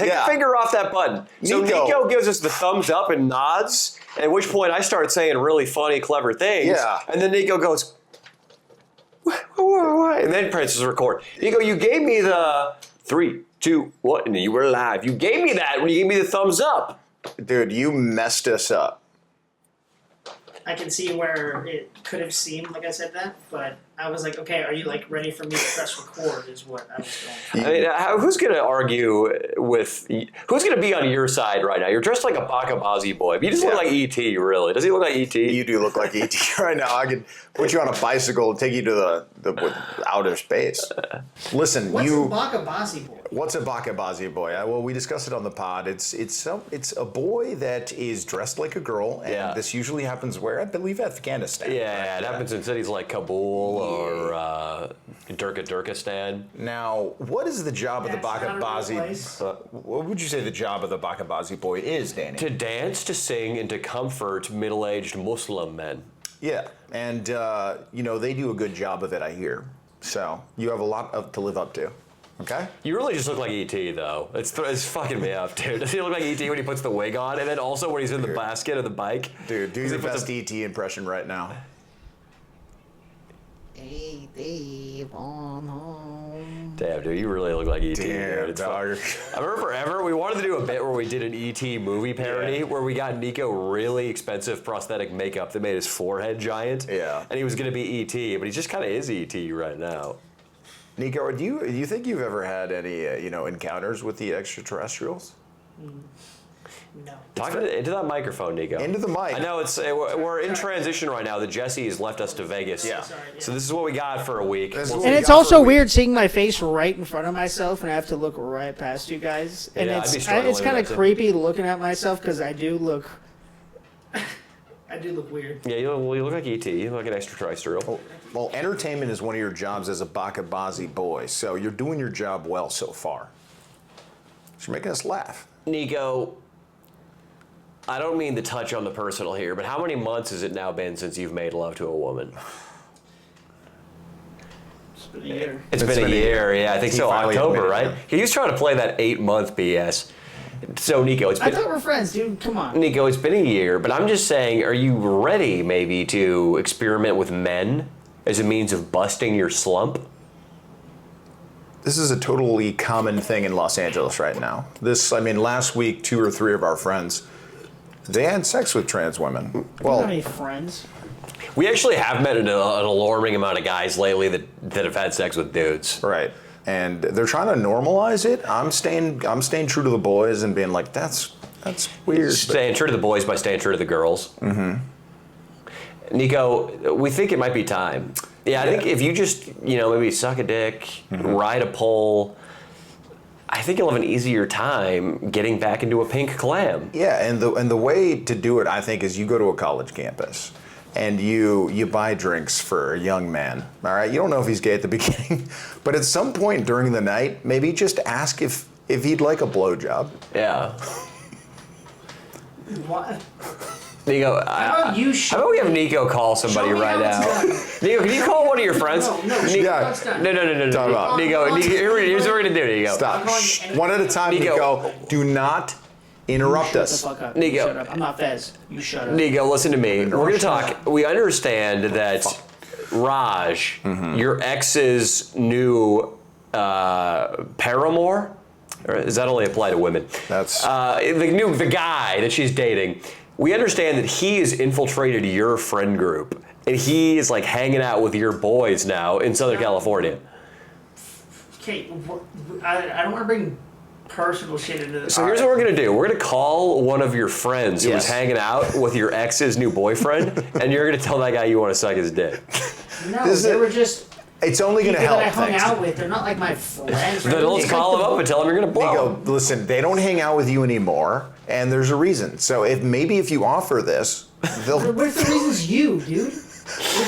Take your finger off that button. So Nico gives us the thumbs up and nods, at which point I start saying really funny, clever things. Yeah. And then Nico goes, what? And then presses record. Nico, you gave me the 3, 2, 1, and you were live. You gave me that when you gave me the thumbs up. Dude, you messed us up. I can see where it could have seemed like I said that, but I was like, okay, are you like ready for me to press record is what I was going for. I mean, who's going to argue with, who's going to be on your side right now? You're dressed like a Bakabazi boy. You just look like E.T., really. Does he look like E.T.? You do look like E.T. right now. I could put you on a bicycle and take you to the outer space. Listen, What's a Bakabazi boy? What's a Bakabazi boy? Well, we discussed it on the pod. It's a boy that is dressed like a girl, and this usually happens where? I believe Afghanistan. Yeah, it happens in cities like Kabul or Turkistan. Now, what is the job of the Bakabazi? What would you say the job of the Bakabazi boy is, Danny? To dance, to sing, and to comfort middle-aged Muslim men. Yeah, and they do a good job of it, I hear. So you have a lot to live up to. Okay. You really just look like E.T. though. It's fucking me up, dude. Does he look like E.T. when he puts the wig on, and then also when he's in the basket of the bike? Dude, do your best E.T. impression right now. E.T. on home. Damn, dude, you really look like E.T. Damn, dude. I remember forever we wanted to do a bit where we did an E.T. movie parody where we got Nico really expensive prosthetic makeup that made his forehead giant. Yeah. And he was gonna be E.T., but he just kind of is E.T. right now. Nico, do you think you've ever had any encounters with the extraterrestrials? No. Talk into that microphone, Nico. Into the mic. I know we're in transition right now. The Jesse has left us to Vegas. Yeah. So this is what we got for a week. And it's also weird seeing my face right in front of myself, and I have to look right past you guys. And it's kind of creepy looking at myself because I do look. I do look weird. Yeah, you look like E.T. You look like an extraterrestrial. Well, entertainment is one of your jobs as a Bakabazi boy, so you're doing your job well so far. You're making us laugh. Nico, I don't mean to touch on the personal here, but how many months has it now been since you've made love to a woman? It's been a year. It's been a year, yeah. I think so. October, right? He was trying to play that 8-month BS. So, Nico, I thought we're friends, dude. Come on. Nico, it's been a year, but I'm just saying, are you ready, maybe, to experiment with men as a means of busting your slump? This is a totally common thing in Los Angeles right now. Last week, 2 or 3 of our friends, they had sex with trans women. Well, you have any friends? We actually have met an alarming amount of guys lately that have had sex with dudes. Right. And they're trying to normalize it. I'm staying true to the boys and being like, that's weird. Staying true to the boys by staying true to the girls. Mm-hmm. Nico, we think it might be time. Yeah, I think if you just, maybe suck a dick, ride a pole, I think you'll have an easier time getting back into a pink clam. Yeah, and the way to do it, I think, is you go to a college campus and you buy drinks for a young man. All right, you don't know if he's gay at the beginning, but at some point during the night, maybe just ask if he'd like a blowjob. Yeah. What? Nico, how about we have Nico call somebody right now? Nico, can you call one of your friends? No. No. Nico, here's what we're gonna do, Nico. Stop. One at a time, Nico. Do not interrupt us. Shut the fuck up. Nico. Shut up. I'm not Fez. You shut up. Nico, listen to me. We're gonna talk. We understand that Raj, your ex's new paramour, or does that only apply to women? That's the guy that she's dating. We understand that he has infiltrated your friend group, and he is like hanging out with your boys now in Southern California. Okay, I don't want to bring personal shit into this. So here's what we're gonna do. We're gonna call one of your friends who was hanging out with your ex's new boyfriend, and you're gonna tell that guy you want to suck his dick. No, they were just. It's only going to help. That I hung out with, they're not like my friends. Then let's call them up and tell them you're going to blow. Nico, listen, they don't hang out with you anymore, and there's a reason. So if you offer this, they'll. What's the reason's you, dude?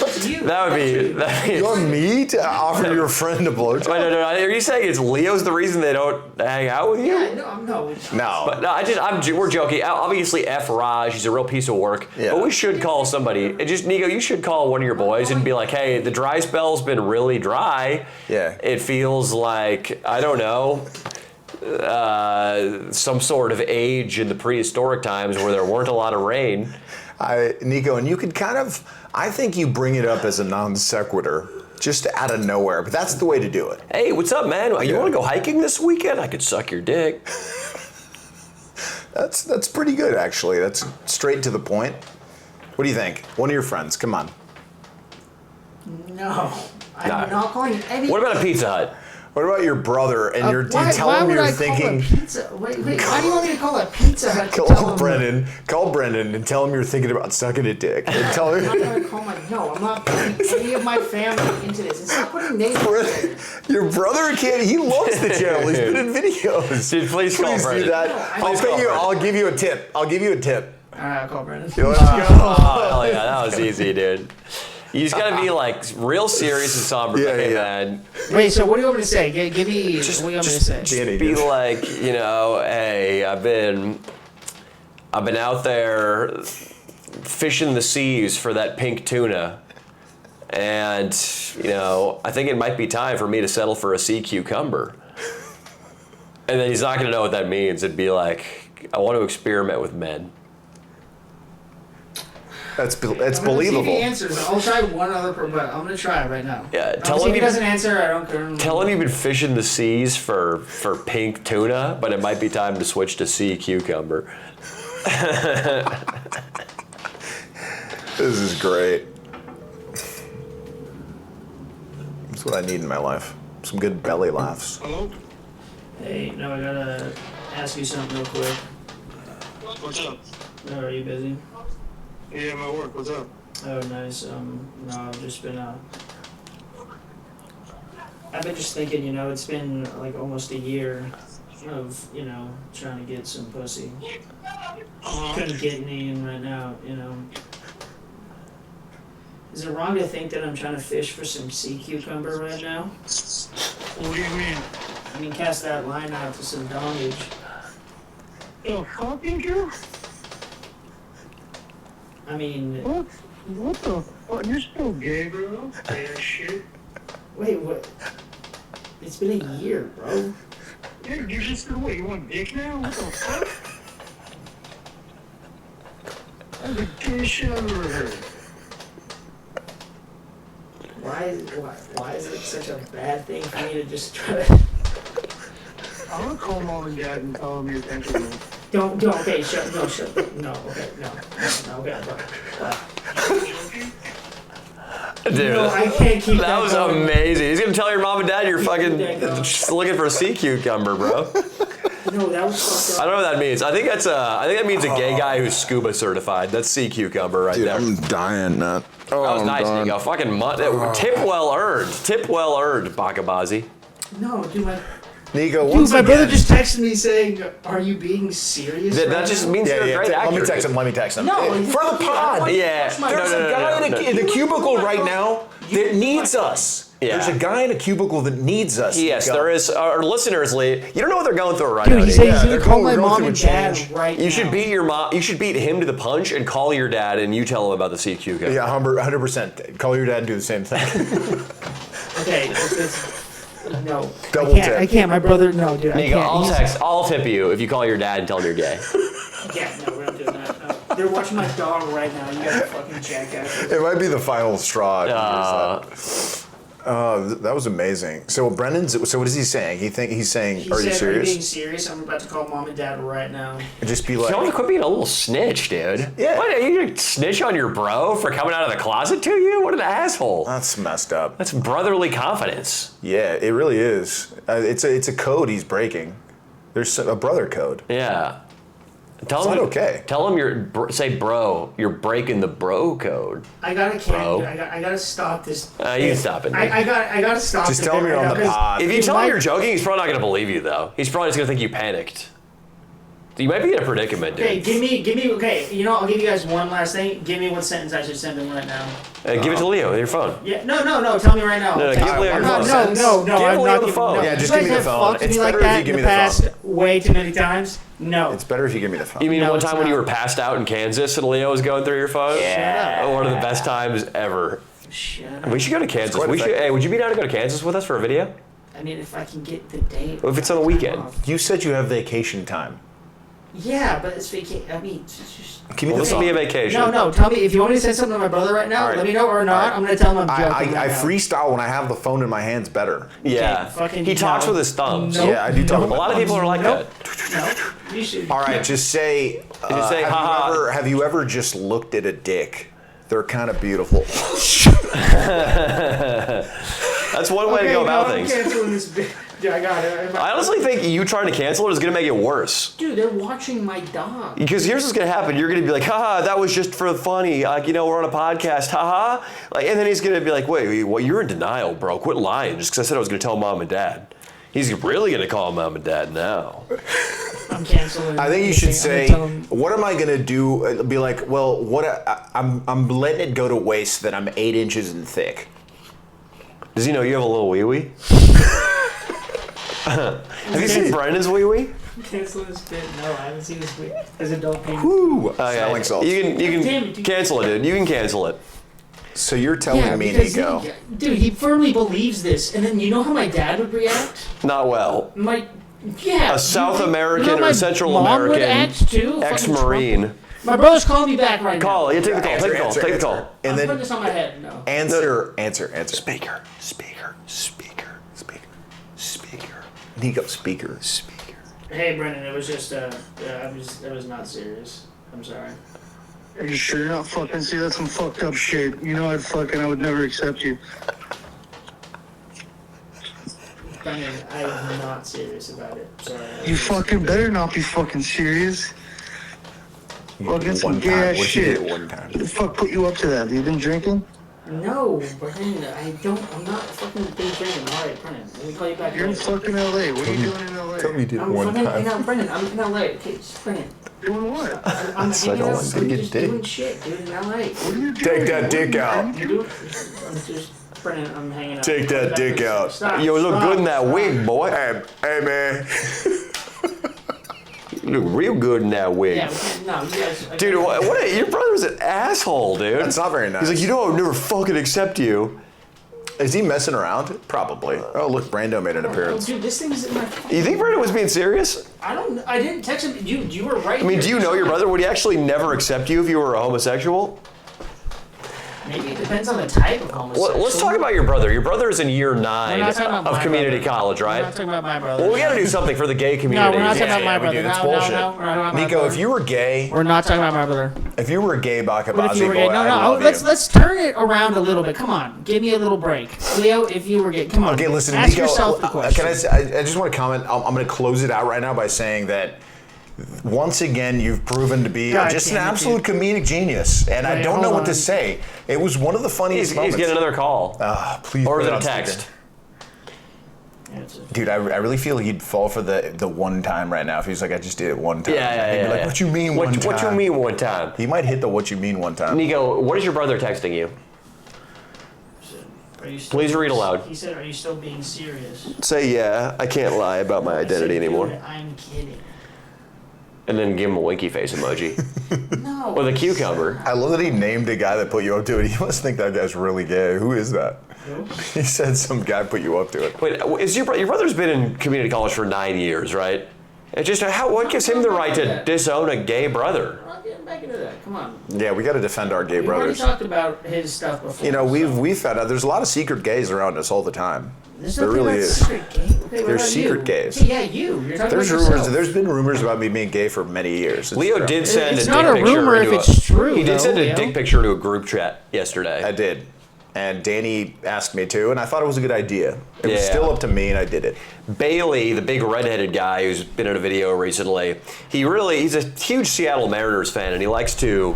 What's you? That would be. You want me to offer your friend a blowjob? No. Are you saying it's Leo's the reason they don't hang out with you? Yeah, no. But no, we're joking. Obviously, F. Raj, he's a real piece of work. Yeah. But we should call somebody. Nico, you should call one of your boys and be like, hey, the dry spell's been really dry. Yeah. It feels like, I don't know, some sort of age in the prehistoric times where there weren't a lot of rain. Nico, and you could kind of, I think you bring it up as a non sequitur, just out of nowhere, but that's the way to do it. Hey, what's up, man? You want to go hiking this weekend? I could suck your dick. That's pretty good, actually. That's straight to the point. What do you think? One of your friends, come on. No, I'm not calling any. What about a Pizza Hut? What about your brother and you tell him you're thinking? Wait, why do you want me to call a Pizza Hut? Call Brendan and tell him you're thinking about sucking a dick. And tell him. I'm not gonna call I'm not putting any of my family into this. It's not putting names in. Your brother can't. He loves the channel. He's been in videos. Dude, please call Brendan. Do that. I'll give you a tip. All right, I'll call Brendan. Let's go. Oh, hell yeah, that was easy, dude. You just gotta be like real serious and somber. Hey, man. Wait, so what do you want me to say? Give me. What do you want me to say? Just be like, hey, I've been out there fishing the seas for that pink tuna, and I think it might be time for me to settle for a sea cucumber. And then he's not gonna know what that means. It'd be like, I want to experiment with men. That's believable. See if he answers. I'll try one other, but I'm gonna try it right now. Yeah, tell him if he doesn't answer. I don't care. Tell him you've been fishing the seas for pink tuna, but it might be time to switch to sea cucumber. This is great. That's what I need in my life. Some good belly laughs. Hello? Hey, no, I gotta ask you something real quick. What's up? Are you busy? Yeah, my work. What's up? Oh, nice. No, I've just been, I've been just thinking, it's been like almost a year of, trying to get some pussy. Couldn't get any in right now, Is it wrong to think that I'm trying to fish for some sea cucumber right now? What do you mean? I mean, cast that line out to some dongage. The fucking you? I mean... What the fuck? You're still gay, bro? Gay as shit. Wait, what? It's been a year, bro. Yeah, you're just still what? You want dick now? What the fuck? That's the gayest shit I've ever heard. Why is it such a bad thing for me to just try to... I'm gonna call mom and dad and tell them you're thinking. Don't, okay, shut, no, okay, Dude, no, I can't keep that was going. amazing. He's gonna tell your mom and dad you're fucking just looking for a sea cucumber, bro. No, that was fucked up. I don't know what that means. I think that means a gay guy who's scuba certified. That's sea cucumber right there. I'm dying, Nat. That was nice, Nico. Fucking tip well earned. Tip well earned, Bakabazi. No, dude, Nico, my brother just texted me saying, "Are you being serious?" That just means you're a great actor. Let me text him. No, for the pod. Yeah. There's a guy in the cubicle right now that needs us. Yeah. There's a guy in a cubicle that needs us. Yes, there is. Our listeners, Lee, you don't know what they're going through right Dude, now. he said he's they're gonna call my going mom through and a dad change. right now. You should beat your mom. You should beat him to the punch and call your dad, and you tell him about the sea cucumber. Yeah, 100%. Call your dad and do the same thing. Okay, no. Double tip. I can't. My brother, no, dude. Nico, I can't. I'll tip you if you call your dad and tell him you're gay. Yeah, no, we're not doing that. No. They're watching my dog right now. You guys are fucking jackasses. It might be the final straw. That was amazing. So So what is he saying? He's saying, "Are you serious?" Are you being serious? I'm about to call mom and dad right now. And just be like, Tell him to quit being a little snitch, dude. Yeah. What, are you gonna snitch on your bro for coming out of the closet to you? What an asshole. "That's messed up." That's brotherly confidence. Yeah, it really is. It's a code he's breaking. There's a brother code. Yeah. It's not okay. Tell him say bro. You're breaking the bro code. I gotta I gotta stop this. You can stop it. I gotta stop. Just tell him you're on the pod. If you tell him you're joking, he's probably not gonna believe you though. He's probably just gonna think you panicked. You might be in a predicament, dude. Okay, give me. Okay, I'll give you guys one last thing. Give me what sentence I should send him right now. Give it to Leo with your phone. Yeah, no. Tell me right now. No, give Leo your phone. No. Give I'm Leo not the giving. phone. No. Yeah, just You give me the guys have phone. fucked It's me like better if that you give in me the the past phone. way too many times. No. It's better if you give me the phone. You mean No, one it's time when you not. were passed out in Kansas and Leo was going through your phone? Yeah. One of the best times ever. Shut up. We should go to Kansas. quite Hey, would you be down to go to Kansas with us for a video? I mean, if I can get the day. If it's on a weekend. off. You said you have vacation time. Yeah, but it's vacation. I mean, it's just. Give me This will be a vacation. No, tell me if you want me to say something to my brother right now. All right. Let me know or not. All right. I'm gonna tell him I'm joking. I right now. freestyle when I have the phone in my hands better. Yeah. fucking He talks no. with his thumbs. Nope. Yeah, I do talk A about lot of people are like Nope. that. No, you should. All right, just say. Just say, haha. Have you ever just looked at a dick? They're kind of beautiful. That's one way to go about I'm things. canceling this bit. Dude, I got it. I honestly think you trying to cancel it is going to make it worse. Dude, they're watching my dog. Because here's what's going to happen. You're going to be like, haha, that was just for funny. Like, we're on a podcast, haha. Like, and then he's going to be like, wait, well, you're in denial, bro. Quit lying just because I said I was going to tell mom and dad. He's really going to call mom and dad now. I'm canceling. I think you should say, I'm gonna tell 'em- what am I going to do? Be like, well, I'm letting it go to waste that I'm 8 inches in thick. Does he know you have a little wee-wee? Have you seen Brendan's wee-wee? Cancel this bit. No, I haven't seen this bit. As adult pain. Woo! Okay. Smelling salts. You Damn can it, dude. cancel it, dude. You can cancel it. So you're telling me, because Nico. Dude, he firmly believes this. And then you know how my dad would react? Not well. Yeah. A South American you know or my Central mom American would act too? Fucking ex-Marine. Trump. My brother's calling me back right Call. now. Yeah, take the call. Answer, Take the call. answer, Take the answer. call. And I'm putting then this on my head. No. answer. Speaker. Nico, speaker. Hey, Brendan, it was just, it was not serious. I'm sorry. Are you sure you're not fucking? See, that's some fucked up shit. You know, I would never accept you. Brendan, I'm not serious about it. Sorry. You fucking better not be fucking serious. Fucking some One gay time. ass What you shit. did one time? Who the fuck put you up to that? You been drinking? No, Brendan, I'm not fucking been drinking. All right, Brendan, let me call you back You're in later. fucking LA. What are you doing in LA? Tell me you did it I'm one fucking, time. no, Brendan, I'm in LA. Okay, just Brendan. Doing what? I'm It's like, hanging oh, out. I'm gonna I'm get just dick. doing shit, dude, in LA. What are you doing? Take that dick out. I'm just, Brendan, I'm hanging out. Take that dick out. Stop, You look stop, good in that stop. wig, boy. Hey man. You look real good in that wig. Yeah, no, you guys. Dude, your brother's an asshole, dude. That's not very nice. He's like, I would never fucking accept you. Is he messing around? Probably. Oh look, Brando made an Oh, appearance. dude, this thing's in my phone. You think Brendan was being serious? I didn't text him. You were right. I mean, do you know your brother? Would he actually never accept you if you were a homosexual? Maybe it depends on the type of homosexual. Let's talk about your brother. Your brother is in year We're 9 not talking about of my community brother. college, We're right? not talking about my brother. Well, we got to do something for the gay community. No, we're not talking about my we brother. do. That's No, bullshit. we're not talking about my Nico, brother. if you were gay, We're not talking about my brother. if you were a gay What if Bakabazi you were boy, gay? I No, love let's turn it around a little bit. Come on, give me a little break, Leo. If you were gay, come on. Okay, listen, Ask Nico. yourself the question. I just want to comment. I'm going to close it out right now by saying that once again, you've proven to be God just an damn it, absolute comedic genius, and I Wait, don't know hold what to on. say. It was one of the funniest He's moments. getting another call. Please, Or put is it a on speaker. text? Dude, I really feel like he'd fall for the one time right now if he's like, I just did it one time. Yeah. He'd be like, what you mean one time? What you mean one time? He might hit the what you mean one time. Nico, what is your brother texting you? Are you still Please read aloud. He said, "Are you still being serious?" Say, yeah, I can't lie about my I said, identity "Dude, anymore. I'm kidding. And then give him a winky face emoji. No. With a cucumber. I love that he named a guy that put you up to it. He must think that guy's really gay. Who is that? Who? He said some guy put you up to it. Wait, is your brother's been in community college for 9 years, right? It just what gives him the right to disown a gay brother? We're not getting back into that. Come on. Yeah, we got to defend our gay We've already brothers. talked about his stuff before. You know, so- we've found out there's a lot of secret gays around us all the time. There's There nothing really about is. Secret gay. Okay, what There's about secret you? gays. Okay, yeah, you. You're talking There's about rumors. yourself. There's been rumors about me being gay for many years. It's Leo true. did send It's a not dick a picture rumor if into it's true, He did though, send a Leo. dick picture into a group chat yesterday. I did. And Danny asked me to, and I thought it was a good idea. It was Yeah. still up to me, and I did it. Bailey, the big redheaded guy who's been in a video recently, he's a huge Seattle Mariners fan, and he likes to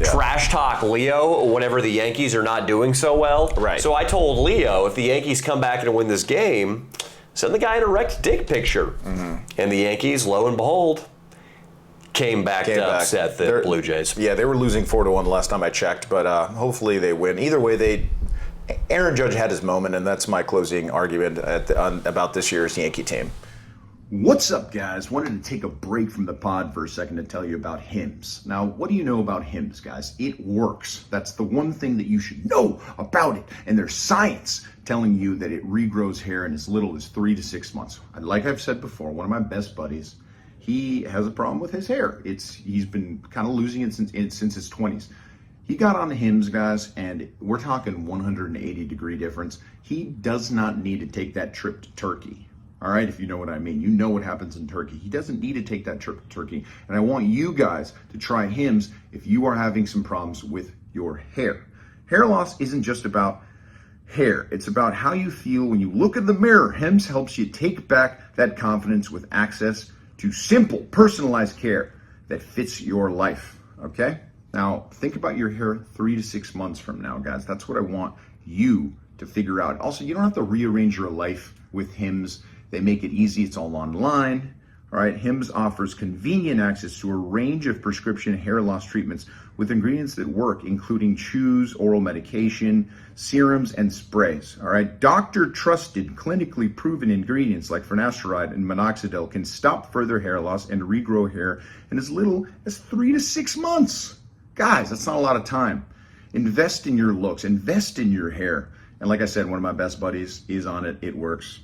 trash talk Leo whenever the Yankees are not doing so well. Right. So I told Leo, if the Yankees come back and win this game, send the guy an erect dick picture. Mm-hmm. And the Yankees, lo and behold, came back to upset the They're- Blue Jays. Yeah, they were losing 4-1 the last time I checked, but hopefully they win. Either way, Aaron Judge had his moment, and that's my closing argument about this year's Yankee team. What's up, guys? Wanted to take a break from the pod for a second to tell you about Hims. Now, what do you know about Hims, guys? It works. That's the one thing that you should know about it. And there's science telling you that it regrows hair in as little as 3 to 6 months. Like I've said before, one of my best buddies, he has a problem with his hair. He's been kind of losing it since his 20s. He got on Hims, guys, and we're talking 180-degree difference. He does not need to take that trip to Turkey. All right, if you know what I mean. You know what happens in Turkey. He doesn't need to take that trip to Turkey. And I want you guys to try Hims if you are having some problems with your hair. Hair loss isn't just about hair. It's about how you feel when you look in the mirror. Hims helps you take back that confidence with access to simple, personalized care that fits your life, okay? Now, think about your hair 3 to 6 months from now, guys. That's what I want you to figure out. Also, you don't have to rearrange your life with Hims. They make it easy. It's all online. All right. Hims offers convenient access to a range of prescription hair loss treatments with ingredients that work, including chews, oral medication, serums, and sprays. All right. Doctor trusted, clinically proven ingredients like finasteride and minoxidil can stop further hair loss and regrow hair in as little as 3 to 6 months. Guys, that's not a lot of time. Invest in your looks, invest in your hair. And like I said, one of my best buddies is on it. It works.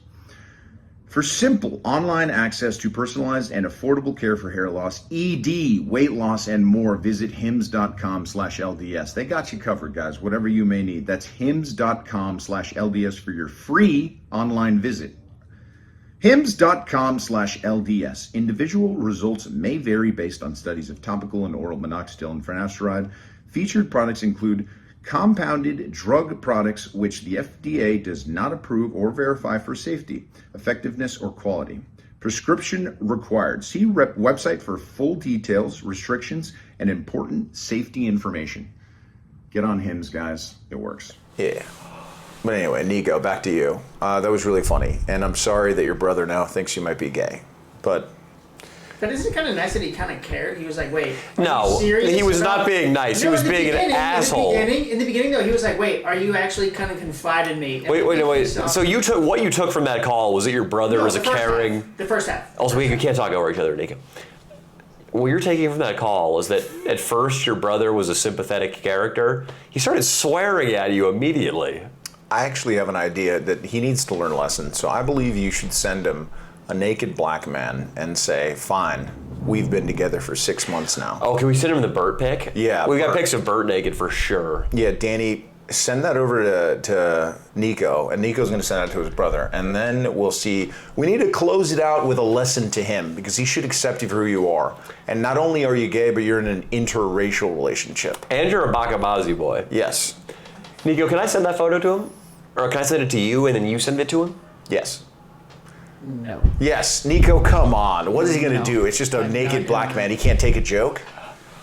For simple online access to personalized and affordable care for hair loss, ED, weight loss, and more, visit hims.com/LDS. They got you covered, guys, whatever you may need. That's hims.com/LDS for your free online visit. hims.com/LDS. Individual results may vary based on studies of topical and oral minoxidil and finasteride. Featured products include compounded drug products which the FDA does not approve or verify for safety, effectiveness, or quality. Prescription required. See website for full details, restrictions, and important safety information. Get on Hims, guys. It works. Yeah. But anyway, Nico, back to you. That was really funny. And I'm sorry that your brother now thinks you might be gay. But isn't it kind of nice that he kind of cared? He was like, wait, no, he was not being nice. He was being an asshole. In the beginning, though, he was like, wait, are you actually kind of confide in me? Wait. So what you took from that call was that your brother was a caring... The first half. Also, we can't talk over each other, Nico. What you're taking from that call was that at first your brother was a sympathetic character. He started swearing at you immediately. I actually have an idea that he needs to learn a lesson. So I believe you should send him a naked black man and say, fine, we've been together for 6 months now. Oh, can we send him the Bert pic? Yeah. We got pics of Bert naked for sure. Yeah, Danny, send that over to Nico, and Nico's going to send it to his brother. And then we'll see. We need to close it out with a lesson to him, because he should accept you for who you are. And not only are you gay, but you're in an interracial relationship. And you're a Bakabazi boy. Yes. Nico, can I send that photo to him? Or can I send it to you and then you send it to him? Yes. No. Yes, Nico, come on. What is he going to do? It's just a naked black man. He can't take a joke?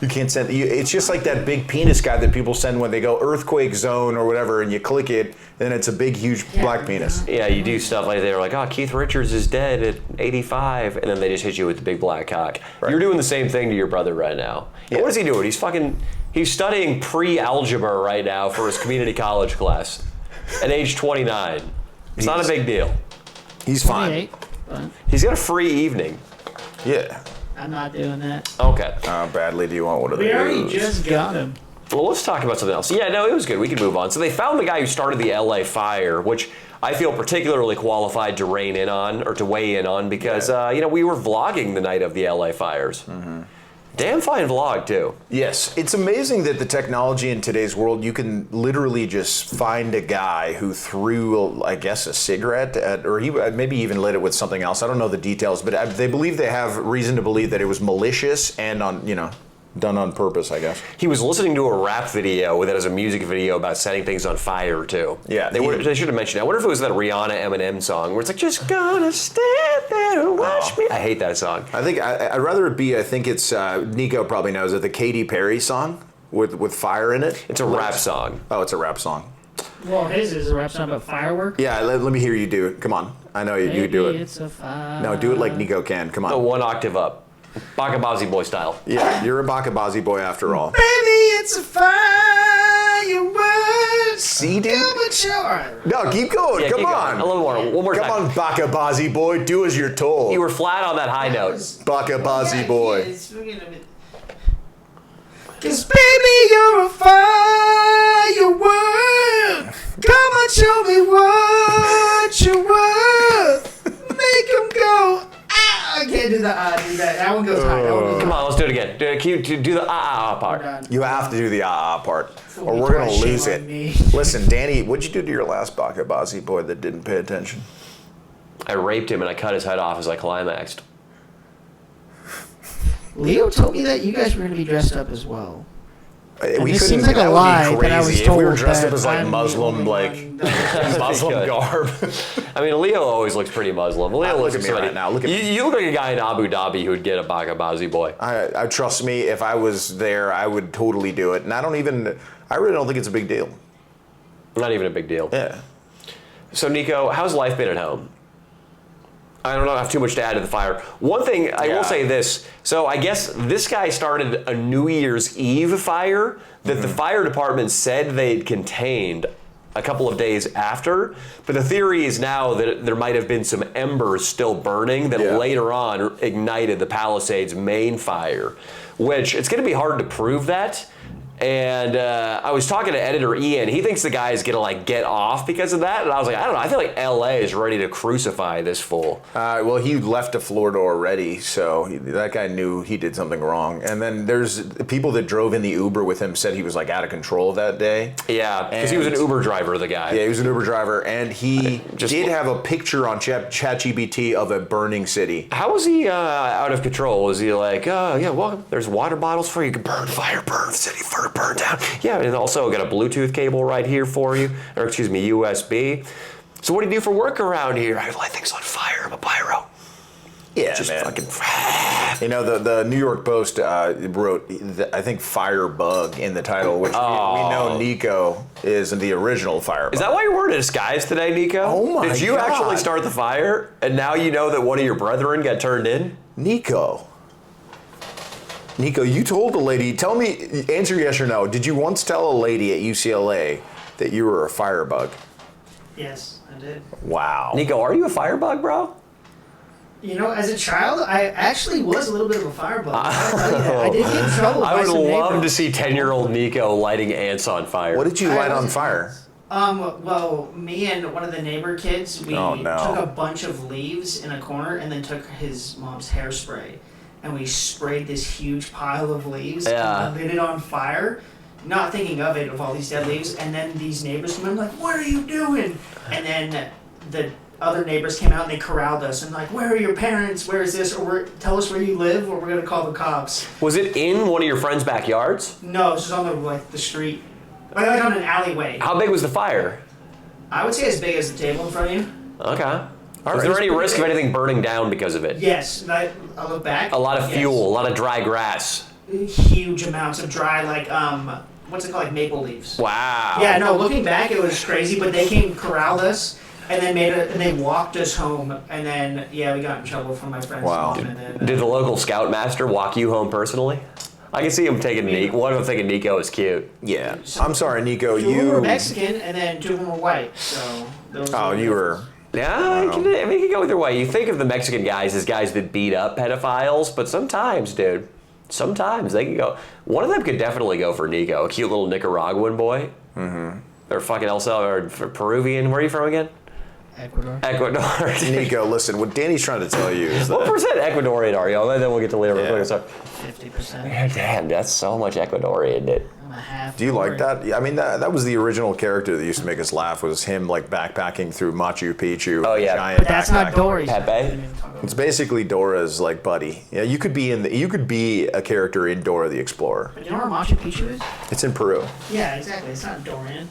You can't send... It's just like that big penis guy that people send when they go earthquake zone or whatever, and you click it, then it's a big, huge black penis. Yeah, you do stuff like they're like, oh, Keith Richards is dead at 85, and then they just hit you with the big black cock. Right. You're doing the same thing to your brother right now. Yeah. And what is he doing? He's studying pre-algebra right now for his community college class at age 29. It's not a big deal. He's fine. He's got a free evening. Yeah. I'm not doing that. Okay. How badly do you want one of those? We already just got him. Well, let's talk about something else. Yeah, no, it was good. We can move on. So they found the guy who started the LA fire, which I feel particularly qualified to weigh in on because, we were vlogging the night of the LA fires. Mm-hmm. Damn fine vlog, too. Yes. It's amazing that the technology in today's world, you can literally just find a guy who threw, I guess, a cigarette or he maybe even lit it with something else. I don't know the details, but they believe they have reason to believe that it was malicious and done on purpose, I guess. He was listening to a rap video with it as a music video about setting things on fire, too. Yeah. They should have mentioned it. I wonder if it was that Rihanna Eminem song where it's like, just gonna stand there and watch me. I hate that song. I think I'd rather it be, I think it's, Nico probably knows it, the Katy Perry song with fire in it. It's a rap song. Oh, it's a rap song. Well, his is a rap song about fireworks. Yeah, let me hear you do it. Come on. I know you do it. It's a fire. No, do it like Nico can. Come on. Oh, 1 octave up. Bakabazi boy style. Yeah, you're a Bakabazi boy after all. Baby, it's a fireworks. See, dude? All right. No, keep going. Yeah, Come keep going. on. A little more. One more time. Come on, Bakabazi boy. Do as you're told. You were flat on that high note. Bakabazi boy. Cause baby, you're a firework. Come on, show me what you're worth. Make 'em go. Ah, I can't do the do that. That one goes high. That one goes Come high. on, let's do it again. Do the part. You have to do the part, or we're gonna Shame lose on it. me. Listen, Danny, what'd you do to your last Bakabazi boy that didn't pay attention? I raped him and I cut his head off as I climaxed. Leo told me that you guys were going to be dressed up as well. We this couldn't. seems like That a would lie, be but I was crazy if we were told dressed up that as like I'm the Muslim, only like one that- Muslim Good. garb. I mean, Leo always looks pretty Muslim. Leo Look looks at me somebody- right now. Look at you, me. you look like a guy in Abu Dhabi who would get a Bakabazi boy. I trust me. If I was there, I would totally do it. And I really don't think it's a big deal. Not even a big deal. Yeah. So, Nico, how's life been at home? I don't have too much to add to the fire. One thing, I will say this. So I guess this guy started a New Year's Eve fire that the fire department said they'd contained a couple of days after. But the theory is now that there might have been some embers still burning that later on ignited the Palisades main fire, which it's going to be hard to prove that. And I was talking to editor Ian. He thinks the guy's gonna like get off because of that. And I was like, I don't know. I feel like LA is ready to crucify this fool. Well, he left to Florida already, so that guy knew he did something wrong. And then there's people that drove in the Uber with him said he was like out of control that day. Yeah, because he was an Uber driver, the guy. Yeah, he was an Uber driver, and he Just- did have a picture on ChatGPT of a burning city. How was he out of control? Was he like, yeah, well, there's water bottles for you. You can burn fire, burn the city, burn down. Yeah, and also got a Bluetooth cable right here for you, or excuse me, USB. So what do you do for work around here? I light things on fire. I'm a pyro. Yeah, Just man. fucking. You know, the New York Post wrote, I think, firebug in the title, which we know Nico is the original firebug. Is that why you wore a disguise today, Nico? Oh my Did you God. actually start the fire, and now you know that one of your brethren got turned in? Nico, you told a lady, tell me, answer yes or no. Did you once tell a lady at UCLA that you were a firebug? Yes, I did. Wow. Nico, are you a firebug, bro? You know, as a child, I actually was a little bit of a firebug. I did get in trouble. I by would some love neighbors. to see 10-year-old Nico lighting ants on fire. What did you light on wasn't- fire? Well, me and one of the neighbor kids, we Oh, no. took a bunch of leaves in a corner and then took his mom's hairspray. And we sprayed this huge pile of leaves Yeah. and lit it on fire, not thinking of it, of all these dead leaves. And then these neighbors came in like, what are you doing? And then the other neighbors came out and they corralled us and like, where are your parents? Where is this? Or tell us where you live or we're going to call the cops. Was it in one of your friends' backyards? No, it's just on the street. Like on an alleyway. How big was the fire? I would say as big as the table in front of you. Okay. All Is right. there any risk of anything burning down because of it? Yes, I look back. A lot of yes. fuel, a lot of dry grass. Huge amounts of dry, like what's it called, like maple leaves. Wow. Yeah, no. Looking back, it was crazy. But they came, corralled us, and then and they walked us home, and then we got in trouble from my friend's Wow. mom. And then, Did the local scoutmaster walk you home personally? I can see him taking Nico. One of them thinking Nico is cute. Yeah. I'm sorry, Nico. two of them were You. Mexican, and then two of them were white. So those Oh, you were. Yeah, you can go either way. You think of the Mexican guys as guys that beat up pedophiles, but sometimes, dude, they can go. One of them could definitely go for Nico, a cute little Nicaraguan boy. Mm-hmm. Or fucking El Salvador, or Peruvian. Where are you from again? Ecuador. Nico, listen, what Danny's trying to tell you is What that. percent Ecuadorian are you? And then we'll get to later. Yeah. Sorry. 50%. Damn, that's so much Ecuadorian, dude. I'm a half. Do you like that? I mean, that was the original character that used to make us laugh, was him like backpacking through Machu Picchu. Oh, yeah. Giant But that's not backpack. Dory's. Pepe? It's basically Dora's like buddy. Yeah, you could be a character in Dora the Explorer. But you know where Machu Picchu is? It's in Peru. Yeah, exactly. It's not Dorian.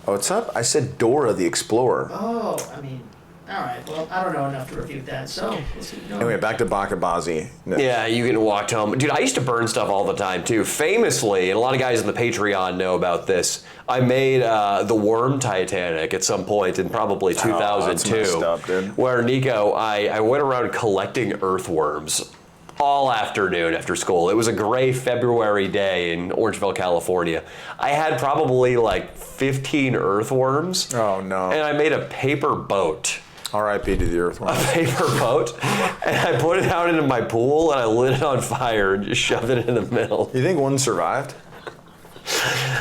Oh, what's up? I said Dora the Explorer. Oh, I mean, all right. Well, I don't know enough to refute that, so let's keep going. Anyway, back to Bakabazi. No. Yeah, you can walk home. Dude, I used to burn stuff all the time, too. Famously, and a lot of guys in the Patreon know about this, I made the Worm Titanic at some point in probably 2002. that's messed up, dude. Where, Nico, I went around collecting earthworms. all afternoon after school. It was a gray February day in Orangeville, California. I had probably like 15 earthworms. Oh, no. And I made a paper boat. R.I.P. to the earthworm. A paper boat. And I put it out into my pool and I lit it on fire and just shoved it in the middle. You think one survived?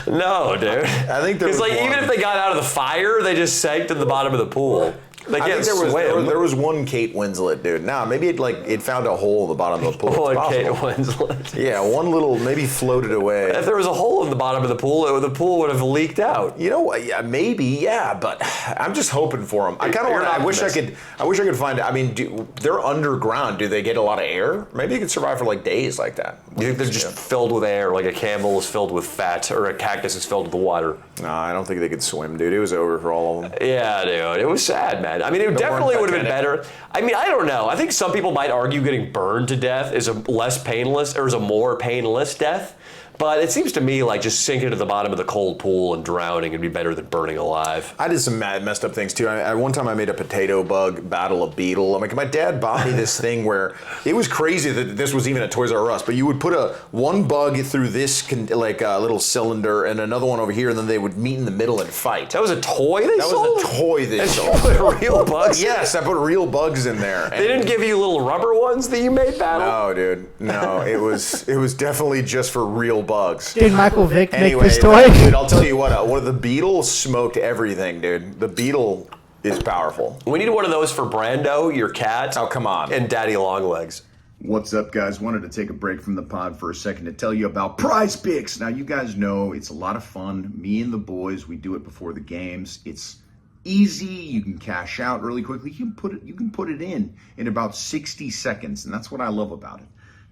No, dude. I think there was like one. even if they got out of the fire, they just sank to the bottom of the pool. They I can't think swim. there was one Kate Winslet, dude. Nah, maybe it found a hole in the bottom of the pool. One It's Kate possible. Winslet. Yeah, one little maybe floated away. If there was a hole in the bottom of the pool would have leaked out. You know what? Yeah, maybe. Yeah, but I'm just hoping for them. I kind of You're want. an I wish I optimist. could find it. I mean, they're underground. Do they get a lot of air? Maybe they could survive for like days like that. You think they're just filled with air, like a camel is filled with fat, or a cactus is filled with water? No, I don't think they could swim, dude. It was over for all of them. Yeah, dude. It was sad, man. I mean, it definitely would have been better. I mean, I don't know. I think some people might argue getting burned to death is a less painless, or is a more painless death. But it seems to me like just sinking to the bottom of the cold pool and drowning would be better than burning alive. I did some messed up things too. One time I made a potato bug battle a beetle. I'm like, my dad bought me this thing where it was crazy that this was even at Toys R Us, but you would put one bug through this little cylinder and another one over here, and then they would meet in the middle and fight. That was a toy they sold? That was a toy they sold. Put real bugs? Yes, I put real bugs in there. They didn't give you little rubber ones that you made battle? No, dude. No, it was definitely just for real bugs. Did Michael Vick make Anyway, this toy? dude, I'll tell you what. One of the beetle smoked everything, dude. The beetle is powerful. We need one of those for Brando, your cat. Oh, come on. And Daddy Longlegs. What's up, guys? Wanted to take a break from the pod for a second to tell you about Prize Picks. Now, you guys know it's a lot of fun. Me and the boys, we do it before the games. It's easy. You can cash out really quickly. You can put it in about 60 seconds, and that's what I love about it.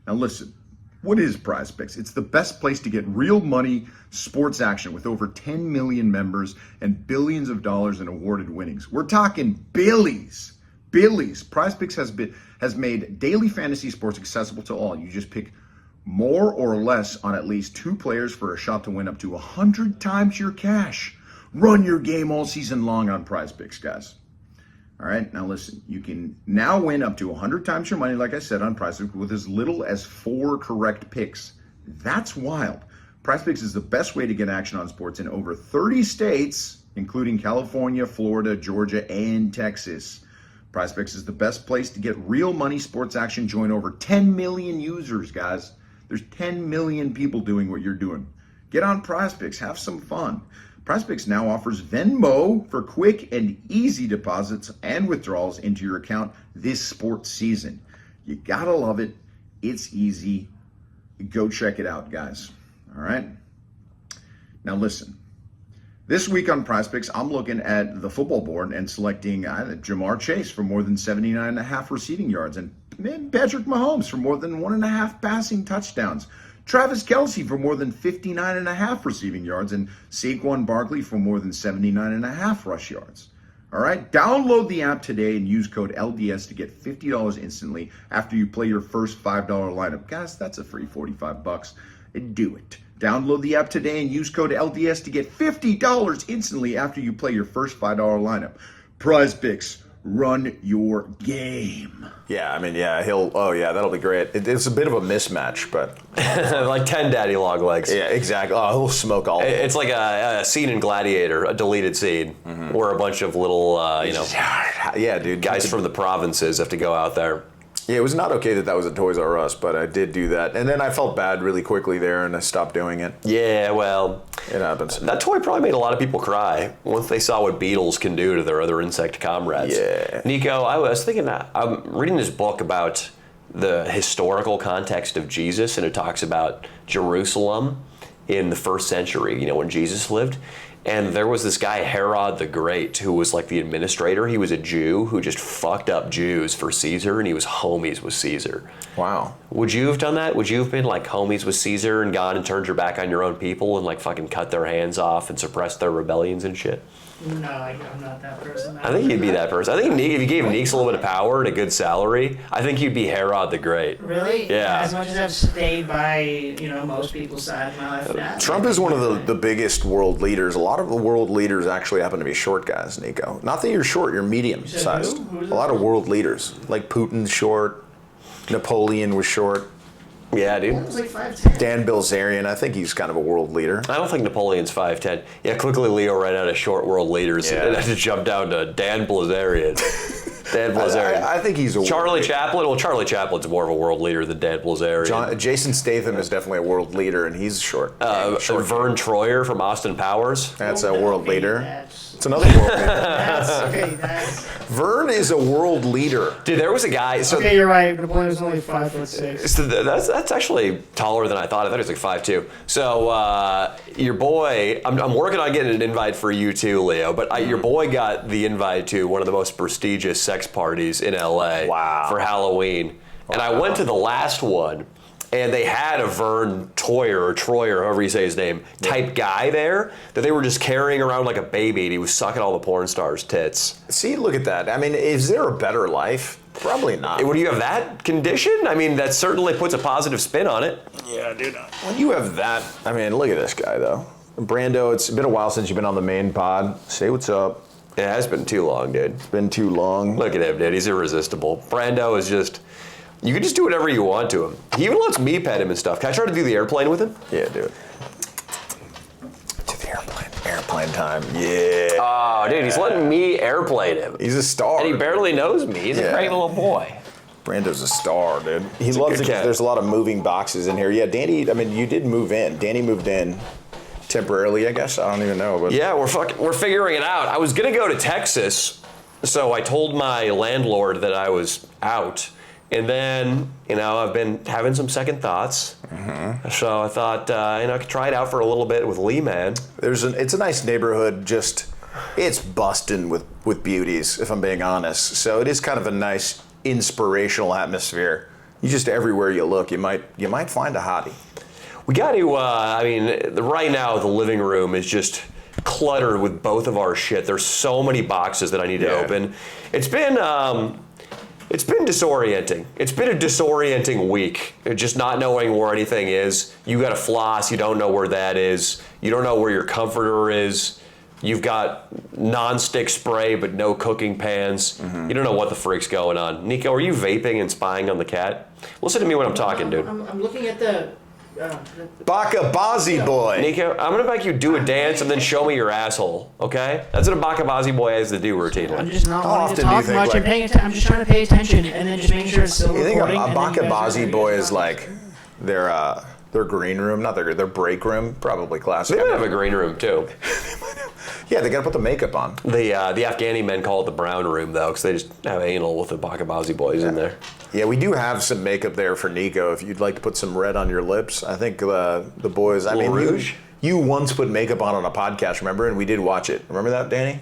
Now, listen. What is Prize Picks? It's the best place to get real money sports action with over 10 million members and billions of dollars in awarded winnings. We're talking billies. Prize Picks has made daily fantasy sports accessible to all. You just pick more or less on at least 2 players for a shot to win up to 100 times your cash. Run your game all season long on Prize Picks, guys. All right, now listen, you can now win up to 100 times your money, like I said, on Prize Picks with as little as 4 correct picks. That's wild. Prize Picks is the best way to get action on sports in over 30 states, including California, Florida, Georgia, and Texas. Prize Picks is the best place to get real money sports action. Join over 10 million users, guys. There's 10 million people doing what you're doing. Get on Prize Picks, have some fun. Prize Picks now offers Venmo for quick and easy deposits and withdrawals into your account this sports season. You gotta love it. It's easy. Go check it out, guys. All right? Now listen. This week on Prize Picks, I'm looking at the football board and selecting Jamar Chase for more than 79.5 receiving yards and Patrick Mahomes for more than 1.5 passing touchdowns. Travis Kelce for more than 59.5 receiving yards, and Saquon Barkley for more than 79.5 rush yards. All right, download the app today and use code LDS to get $50 instantly after you play your first $5 lineup. Guys, that's a free $45. Do it. Download the app today and use code LDS to get $50 instantly after you play your first $5 lineup. Prize Picks, run your game. Yeah, I mean, yeah, that'll be great. It's a bit of a mismatch, but Like 10 Daddy Longlegs. yeah, exactly. Oh, he'll smoke all of them. It's like a scene in Gladiator, a deleted scene, where a bunch of little, Yeah, dude. guys from the provinces have to go out there. Yeah, it was not okay that was a Toys R Us, but I did do that. And then I felt bad really quickly there, and I stopped doing it. Yeah, well, It happens. that toy probably made a lot of people cry once they saw what beetles can do to their other insect comrades. Yeah. Nico, I was thinking, I'm reading this book about the historical context of Jesus, and it talks about Jerusalem in the 1st century, when Jesus lived. And there was this guy, Herod the Great, who was like the administrator. He was a Jew who just fucked up Jews for Caesar, and he was homies with Caesar. Wow. Would you have done that? Would you have been like homies with Caesar and gone and turned your back on your own people and like fucking cut their hands off and suppressed their rebellions and shit? No, I'm not that person. I think you'd be that person. I think if you gave Neeks a little bit of power and a good salary, I think you'd be Herod the Great. Really? Yeah. As much as I've stayed by, most people's side of my life. Nah, Trump is one of the biggest world leaders. A lot of the world leaders actually happen to be short guys, Nico. Not that you're short, you're medium sized. who? Who's A lot of world leaders, like Putin's short. Napoleon was short. Yeah, dude. It was like 5'10". Dan Bilzerian, I think he's kind of a world leader. I don't think Napoleon's 5'10". Yeah, quickly Leo ran out of short world leaders and had to jump down to Dan Bilzerian. Dan Bilzerian. I think he's a Charlie Chaplin. Well, Charlie Chaplin's more of a world leader than Dan Bilzerian. Jason Statham is definitely a world leader, and he's short. Vern Troyer from Austin Powers. That's a world leader. It's another world leader. That's Vern is a world leader. Dude, there was a guy. So okay, you're right. Napoleon was only 5'6". So that's actually taller than I thought. I thought he was like 5'2". So your boy, I'm working on getting an invite for you too, Leo. But your boy got the invite to one of the most prestigious sex parties in LA for Halloween. And I went to the last one, and they had a Vern Troyer, however you say his name, type guy there that they were just carrying around like a baby, and he was sucking all the porn stars' tits. See, look at that. I mean, is there a better life? Probably not. When you have that condition, I mean, that certainly puts a positive spin on it. Yeah, dude. When you have that, I mean, look at this guy, though. Brando, it's been a while since you've been on the main pod. Say what's up. It has been too long, dude. It's been too long. Look at him, dude. He's irresistible. Brando is just... You can just do whatever you want to him. He even lets me pet him and stuff. Can I try to do the airplane with him? Yeah, do it. To the airplane. Airplane time. Yeah. Oh, dude, he's letting me airplane him. He's a star. And he barely knows me. He's a great little boy. Brando's a star, dude. He loves it because there's a lot of moving boxes in here. Yeah, Danny, I mean, you did move in. Danny moved in temporarily, I guess. I don't even know. But yeah, we're figuring it out. I was going to go to Texas, so I told my landlord that I was out. And then, I've been having some second thoughts. Mm-hmm. So I thought, I could try it out for a little bit with Lee, man. It's a nice neighborhood. It's busting with beauties, if I'm being honest. So it is kind of a nice, inspirational atmosphere. You just everywhere you look, you might find a hottie. We got to. Right now the living room is just cluttered with both of our shit. There's so many boxes that I need to open. It's been disorienting. It's been a disorienting week. Just not knowing where anything is. You got to floss. You don't know where that is. You don't know where your comforter is. You've got non-stick spray but no cooking pans. Mm-hmm. You don't know what the freak's going on. Nico, are you vaping and spying on the cat? Listen to me when I'm talking, dude. I'm looking at the... Bakabazi boy. Nico, I'm going to make you do a dance and then show me your asshole, okay? That's what a Bakabazi boy has to do routinely. I'm just not How wanting to often do you talk think, much. I'm just trying to pay attention and then just making sure it's still You think a recording. Bakabazi boy is like their green room, not their break room, probably classic. They might have a green room, too. Yeah, they got to put the makeup on. The Afghani men call it the brown room, though, because they just have anal with the Bakabazi boys in there. Yeah, we do have some makeup there for Nico if you'd like to put some red on your lips. I think the boys... I mean, rouge? You once put makeup on a podcast, remember? And we did watch it. Remember that, Danny?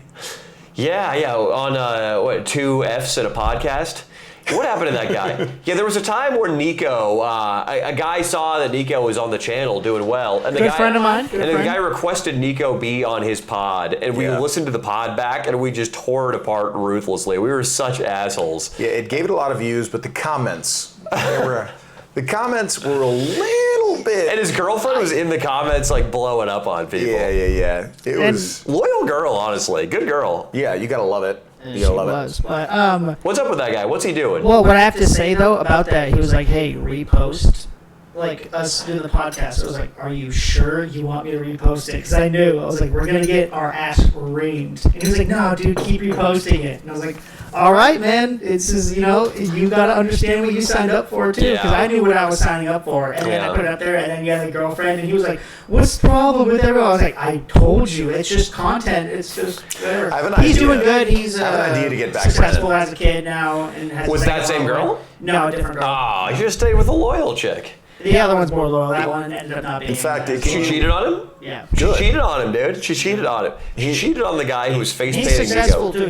Yeah, on 2 Fs in a podcast. What happened to that guy? Yeah, there was a time where Nico, a guy saw that Nico was on the channel doing well, and the friend of mine. The guy requested Nico be on his pod, and we listened to the pod back, and we just tore it apart ruthlessly. We were such assholes. Yeah, it gave it a lot of views, but the comments were a little bit. And his girlfriend was in the comments, like blowing up on people. Yeah. It was loyal girl, honestly, good girl. Yeah, you gotta love it. You gotta love it. But, what's up with that guy? What's he doing? well, what I have to say, though, about that, he was like, hey, repost, like, us doing the podcast. I was like, are you sure you want me to repost it? Because I knew. I was like, we're going to get our ass reamed. And he was like, no, dude, keep reposting it. And I was like, all right, man. It's just, you got to understand what you signed up for, too. Because I knew what I was signing up for. And then I put it up there, and then you had a girlfriend, and he was like, what's the problem with everyone? I was like, I told you. It's just content. It's just whatever. I have an idea. He's doing good. He's I have an idea to get back successful as a kid now. And has Was that same girl? No, a different girl. Oh, you should have stayed with a loyal chick. The other one's more loyal. That one ended up not being. In fact, She cheated on him? Yeah. She cheated on him, dude. She cheated on him. She cheated on the guy who was face He's painting successful Nico.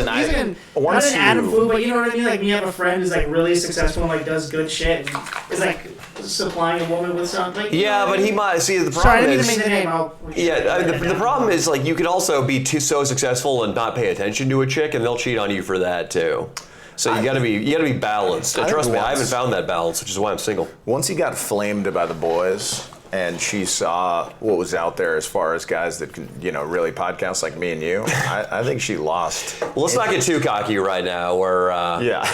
not an Adam Fu, but you know what I mean? Like when you have a friend who's like really successful and like does good shit and is like supplying a woman with something. Yeah, but he might see the problem. Sorry, I didn't is, mean to make the name. the problem is like you could also be so successful and not pay attention to a chick, and they'll cheat on you for that too. So you gotta be balanced. And trust me, I haven't found that balance, which is why I'm single. Once he got flamed by the boys, and she saw what was out there as far as guys that can, really podcast like me and you, I think she lost. Well, let's not get too cocky right now. We're Yeah.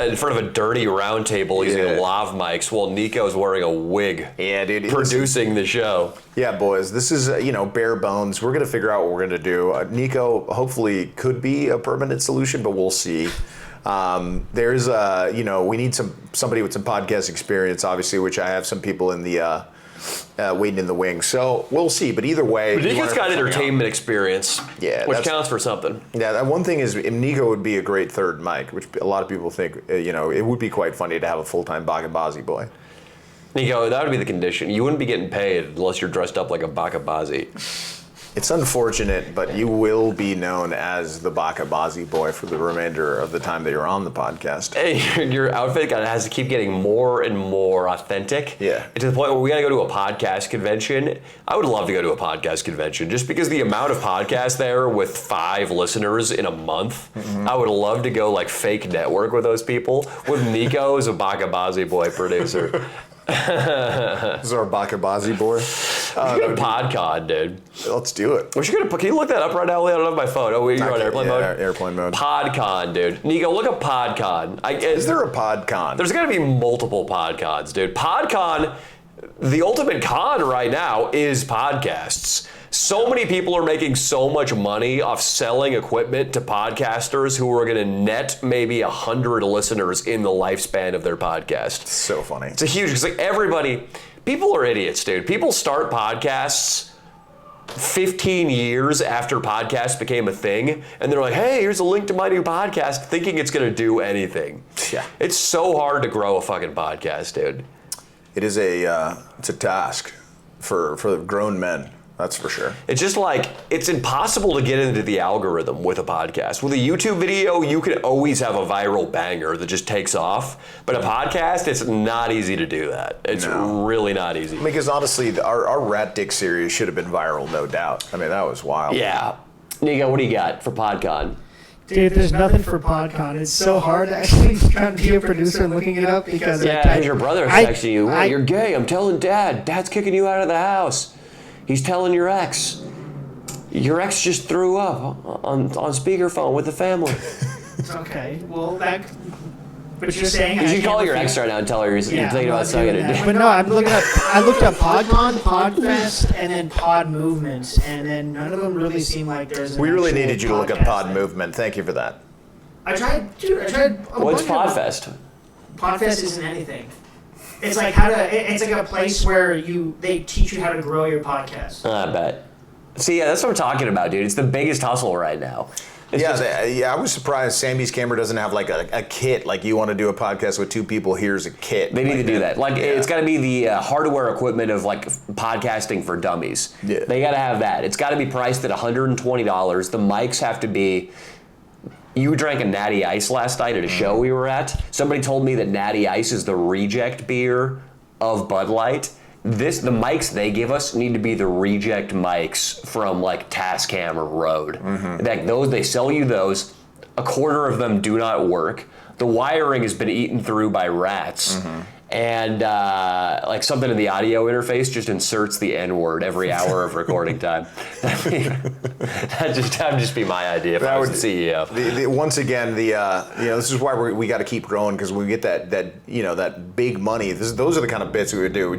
in front of a dirty round table using lav mics while Nico's wearing a wig. Yeah, dude. Producing the show. Yeah, boys, this is, bare bones. We're going to figure out what we're going to do. Nico hopefully could be a permanent solution, but we'll see. There's, we need somebody with some podcast experience, obviously, which I have some people in the waiting in the wings. So we'll see. But either way, Nico's got entertainment experience, which counts for something. Yeah, that one thing is Nico would be a great third mic, which a lot of people think, it would be quite funny to have a full-time Bakabazi boy. Nico, that would be the condition. You wouldn't be getting paid unless you're dressed up like a Bakabazi. It's unfortunate, but you will be known as the Bakabazi boy for the remainder of the time that you're on the podcast. Hey, your outfit has to keep getting more and more authentic. Yeah. To the point where we got to go to a podcast convention. I would love to go to a podcast convention just because the amount of podcasts there with 5 listeners in a month. I would love to go like fake network with those people. With Nico as a Bakabazi boy producer. This is our Bakabazi boy. PodCon, dude. Let's do it. We should can you look that up right now? I don't have my phone. Oh, you're on airplane mode? Airplane mode. PodCon, dude. Nico, look up PodCon. Is there a PodCon? There's got to be multiple PodCons, dude. PodCon, the ultimate con right now is podcasts. So many people are making so much money off selling equipment to podcasters who are going to net maybe 100 listeners in the lifespan of their podcast. So funny. It's a huge, because like people are idiots, dude. People start podcasts 15 years after podcasts became a thing, and they're like, hey, here's a link to my new podcast, thinking it's going to do anything. Yeah. It's so hard to grow a fucking podcast, dude. It is it's a task for grown men. That's for sure. It's just like, it's impossible to get into the algorithm with a podcast. With a YouTube video, you can always have a viral banger that just takes off. But a podcast, it's not easy to do that. It's really not easy. Because honestly, our Rat Dick series should have been viral, no doubt. I mean, that was wild. Yeah. Nico, what do you got for PodCon? Dude, there's nothing for PodCon. It's so hard actually trying to be a producer and looking it up because because your brother is texting you, well, you're gay. I'm telling Dad. Dad's kicking you out of the house. He's telling your ex. Your ex just threw up on speakerphone with the family. Okay, well but you're saying you should call your ex right now and tell her you're thinking about something to do. But no, I looked up PodCon, PodFest, and then Pod Movements, and then none of them really seem like there's an We really actual needed you to look up podcast Pod thing. Movement. Thank you for that. I tried. What's PodFest? PodFest isn't anything. It's like it's like a place where they teach you how to grow your podcast. I bet. See, that's what I'm talking about, dude. It's the biggest hustle right now. I was surprised Sammy's camera doesn't have like a kit. Like, you want to do a podcast with 2 people, here's a kit. They need to do that. Like, it's got to be the hardware equipment of like podcasting for dummies. Yeah. They got to have that. It's got to be priced at $120. The mics have to be. You drank a Natty Ice last night at a show we were at. Somebody told me that Natty Ice is the reject beer of Bud Light. The mics they give us need to be the reject mics from like Tascam or Rode. Like those, they sell you those. A quarter of them do not work. The wiring has been eaten through by rats. And like something in the audio interface just inserts the N-word every hour of recording time. That'd just be my idea if I was the CEO. Once again, this is why we got to keep growing, because when we get that big money, those are the kind of bits we would do.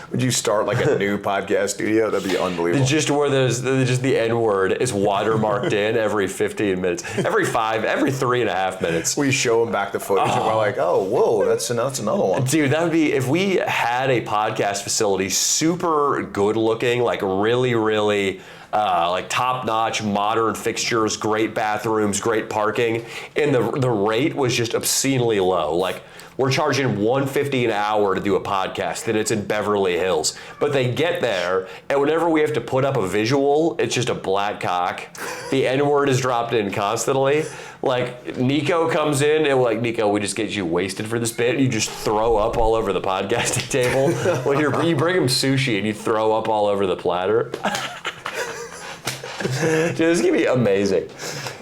Would you start like a new podcast studio? That'd be unbelievable. Just where there's just the N-word is watermarked in every 15 minutes, every 3.5 minutes. We show them back the footage and we're like, oh, whoa, that's another one. Dude, that would be, if we had a podcast facility, super good looking, like really, really like top-notch modern fixtures, great bathrooms, great parking, and the rate was just obscenely low. Like, we're charging $150 an hour to do a podcast, then it's in Beverly Hills. But they get there, and whenever we have to put up a visual, it's just a black cock. The N-word is dropped in constantly. Like, Nico comes in, and we're like, Nico, we just get you wasted for this bit, and you just throw up all over the podcasting table. When you bring him sushi, and you throw up all over the platter. Dude, this is going to be amazing.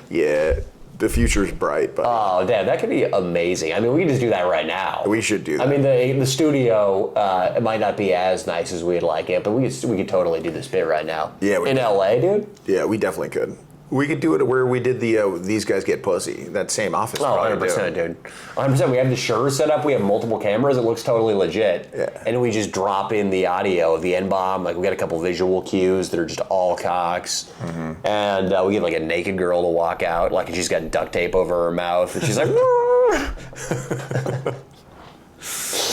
Yeah. the future's bright, but Oh, damn, that could be amazing. I mean, we can just do that right now. we should do that. I mean, the studio, it might not be as nice as we'd like it, but we could totally do this bit right now. Yeah, we in could. LA, dude. Yeah, we definitely could. We could do it where we did the These Guys Get Pussy, that same office. Oh, probably 100%, dude. 100%. We have the Shure set up. We have multiple cameras. It looks totally legit. Yeah. And we just drop in the audio of the N-bomb. Like, we got a couple visual cues that are just all cocks. Mm-hmm. And we get, like, a naked girl to walk out. Like, and she's got duct tape over her mouth. And she's like,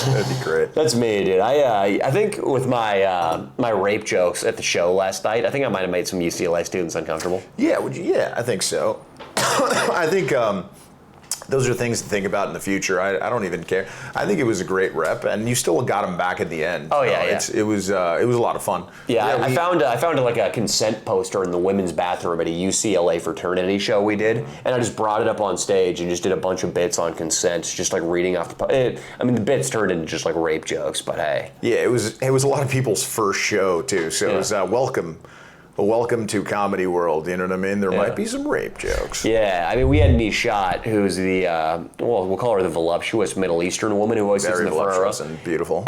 That'd be great. That's me, dude. I think with my my rape jokes at the show last night, I think I might have made some UCLA students uncomfortable. Yeah, would you? Yeah, I think so. I think those are things to think about in the future. I don't even care. I think it was a great rep, and you still got him back at the end. Oh, yeah, yeah. It was a lot of fun. Yeah, I found like a consent poster in the women's bathroom at a UCLA fraternity show we did, and I just brought it up on stage and just did a bunch of bits on consent, just like reading off the. I mean, the bits turned into just like rape jokes, but hey. Yeah, it was a lot of people's first show too, so it was welcome to comedy world. You know what I mean? There might be some rape jokes. Yeah, I mean, we had Nishat, who's the we'll call her the voluptuous Middle Eastern woman who always sits in Very the front row. voluptuous and beautiful.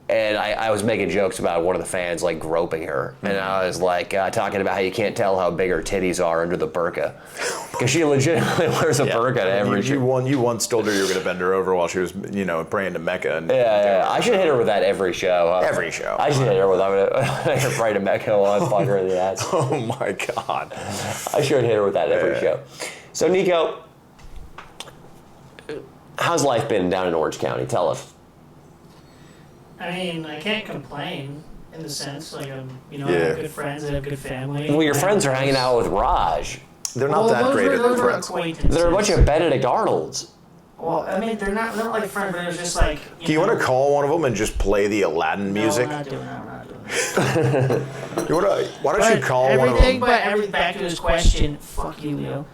And I was making jokes about one of the fans like groping her, and I was like talking about how you can't tell how big her titties are under the burqa, because she legitimately wears a burqa to every show. You once told her you were going to bend her over while she was, praying to Mecca. And Yeah, I should hit her with that every show. Huh? Every show. I should hit her with I'm pray to Mecca while I fuck her in the ass. Oh my God. I should hit her with that every show. So Nico, how's life been down in Orange County? Tell us. I mean, I can't complain in the sense, like, I Yeah. have good friends, I have good family. Well, your friends are hanging out with Raj. They're not that great at those were friends. acquaintances. They're a bunch of Benedict Arnolds. Well, I mean, they're not like friends, but it was just like. Do you want to call one of them and just play the Aladdin music? No, we're not doing that. We're not doing that. Why don't you call one of everything, them? but everything back to his question. Fuck you, Leo.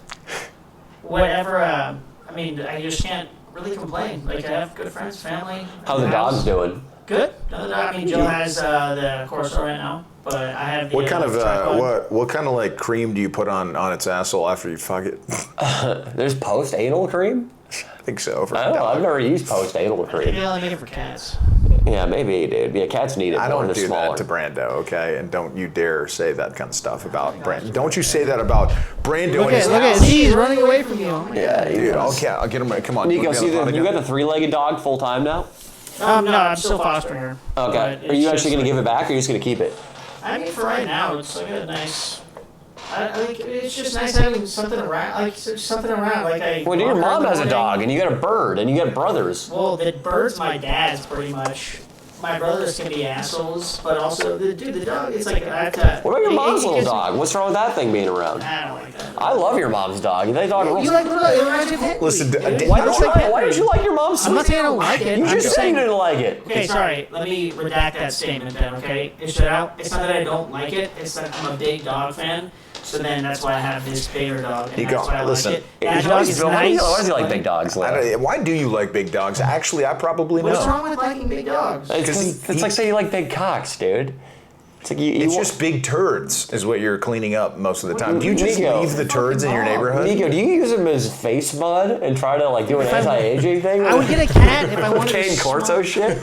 Whatever. I mean, I just can't really complain. Like, I have good friends, family. How's the house. dog's doing? Good. I mean, Jill has the Corso right now, but I have the. What kind of tripod. what kind of like cream do you put on its asshole after you fuck it? There's post-anal cream? I think so. For I don't know. dog. I've never used post-anal Maybe cream. I only make it for cats. Yeah, maybe, dude. Yeah, cats need it I more. don't They're do smaller. that to Brando, okay? And don't you dare say that kind of stuff about Brando. Don't you say that about Brando Look and his at house. he's running away from you. Oh my Yeah, God. Dude, okay, I'll get him. Come on. Nico, put me on see, the phone you again. got the three-legged dog full-time now? No, I'm still fostering her. Okay. but Are you it's actually going to just give it back, or are you just going to keep it? I mean, for right now, it's like a nice. It's just nice having something around, Like Well, dude, your mom has a dog, and you got a bird, and you got brothers. Well, the bird's my dad's pretty much. My brothers can be assholes, but also the dog. It's like I have to. What about your mom's it little gives me- dog? What's wrong with that thing being around? I don't like that. I love your mom's dog. That dog rules. You like it reminds me of Henry. Listen, dude. Why It don't looks like Henry. you like your mom's? I'm not saying I don't like it. You I'm just said you saying. didn't like it. Okay, sorry. Let me redact that statement then. Okay, it's not that I don't like it. It's that I'm a big dog fan. So then that's why I have this bigger dog. And Nico, that's why I listen. like it. That dog is Why nice. does he like big dogs? Why do you like big dogs? Actually, I probably know. What's wrong with liking big dogs? It's like saying you like big cocks, dude. It's like It's just big turds is what you're cleaning up most of the time. Do you just Nico. leave the turds in your neighborhood? Nico, do you use him as face mud and try to like do an anti-aging thing? I would get a cat if I wanted Kane to. Corso shit.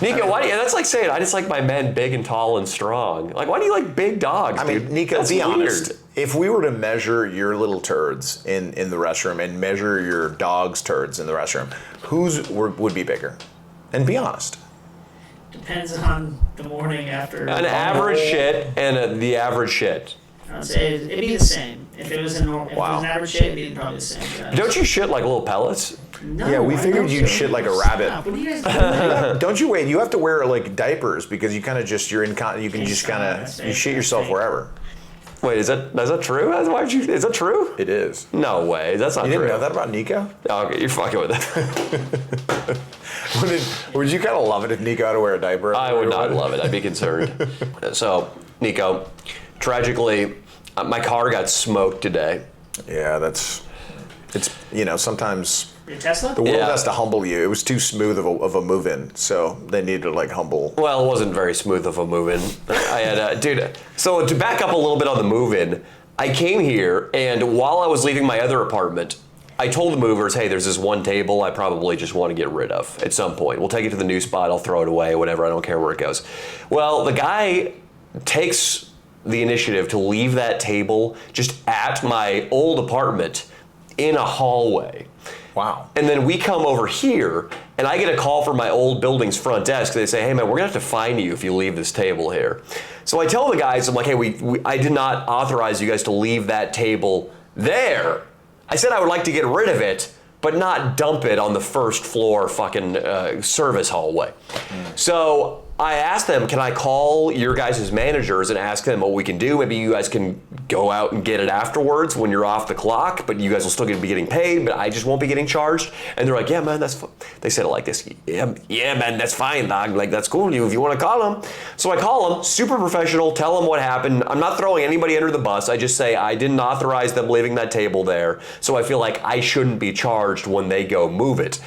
Nico, why do you? That's like saying I just like my men big and tall and strong. Like, why do you like big dogs? I mean, dude? Nico, That's be weird. honest. If we were to measure your little turds in the restroom and measure your dog's turds in the restroom, whose would be bigger? And be honest. Depends on the morning after. An average shit and the average shit. I'd say it'd be the same. If it was a normal, if it was an average shit, it'd be probably the same. Don't you shit like little pellets? No, Yeah, we I figured don't you'd shit like a rabbit. Stop. What are you guys doing? Don't you wait? You have to wear like diapers because you kind of just you can just kind that's of you fake, shit that's yourself fake. wherever. Wait, is that true? Is that true? It is. No way. That's not You true. didn't know that about Nico? Okay, you're fucking with it. Would you kind of love it if Nico had to wear a diaper? I would not love it. I'd be concerned. So, Nico, tragically, my car got smoked today. Yeah, it's sometimes Your Tesla? the world Yeah. has to humble you. It was too smooth of a move-in, so they needed to like humble. Well, it wasn't very smooth of a move-in. I had, dude. So to back up a little bit on the move-in, I came here, and while I was leaving my other apartment, I told the movers, hey, there's this one table I probably just want to get rid of at some point. We'll take it to the new spot, I'll throw it away, whatever, I don't care where it goes. Well, the guy takes the initiative to leave that table just at my old apartment in a hallway. Wow. And then we come over here, and I get a call from my old building's front desk. They say, hey, man, we're going to have to fine you if you leave this table here. So I tell the guys, I'm like, hey, I did not authorize you guys to leave that table there. I said I would like to get rid of it, but not dump it on the first floor fucking service hallway. So I asked them, can I call your guys' managers and ask them what we can do? Maybe you guys can go out and get it afterwards when you're off the clock, but you guys will still be getting paid, but I just won't be getting charged. And they're like, yeah, man, they said it like this. Yeah, man, that's fine, dog. Like, that's cool. If you want to call them. So I call them, super professional, tell them what happened. I'm not throwing anybody under the bus. I just say I didn't authorize them leaving that table there. So I feel like I shouldn't be charged when they go move it.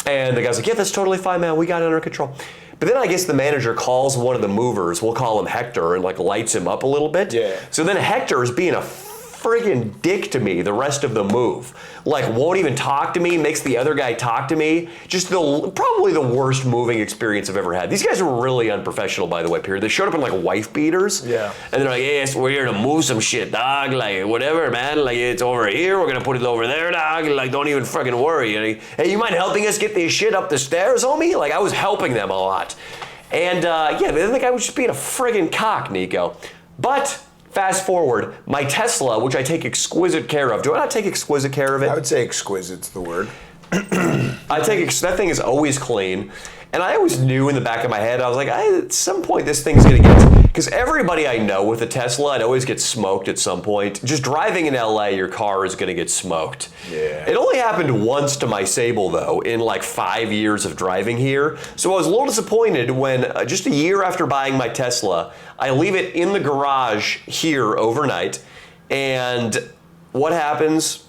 And the guy's like, yeah, that's totally fine, man. We got it under control. But then I guess the manager calls one of the movers, we'll call him Hector, and like lights him up a little bit. Yeah. So then Hector is being a friggin' dick to me the rest of the move. Like, won't even talk to me, makes the other guy talk to me. Just probably the worst moving experience I've ever had. These guys were really unprofessional, by the way, Pierre. They showed up in like wife beaters. Yeah. And they're like, yes, we're here to move some shit, dog. Like, whatever, man. Like, it's over here. We're going to put it over there, dog. Like, don't even fucking worry. And hey, you mind helping us get this shit up the stairs, homie? Like, I was helping them a lot. And yeah, then the guy was just being a friggin' cock, Nico. But fast forward, my Tesla, which I take exquisite care of. Do I not take exquisite care of it? I would say exquisite's the word. That thing is always clean. And I always knew in the back of my head, I was like, at some point this thing's gonna get, because everybody I know with a Tesla, it always gets smoked at some point. Just driving in LA, your car is gonna get smoked. Yeah. It only happened once to my Sable though, in like 5 years of driving here. So I was a little disappointed when just a year after buying my Tesla, I leave it in the garage here overnight. And what happens?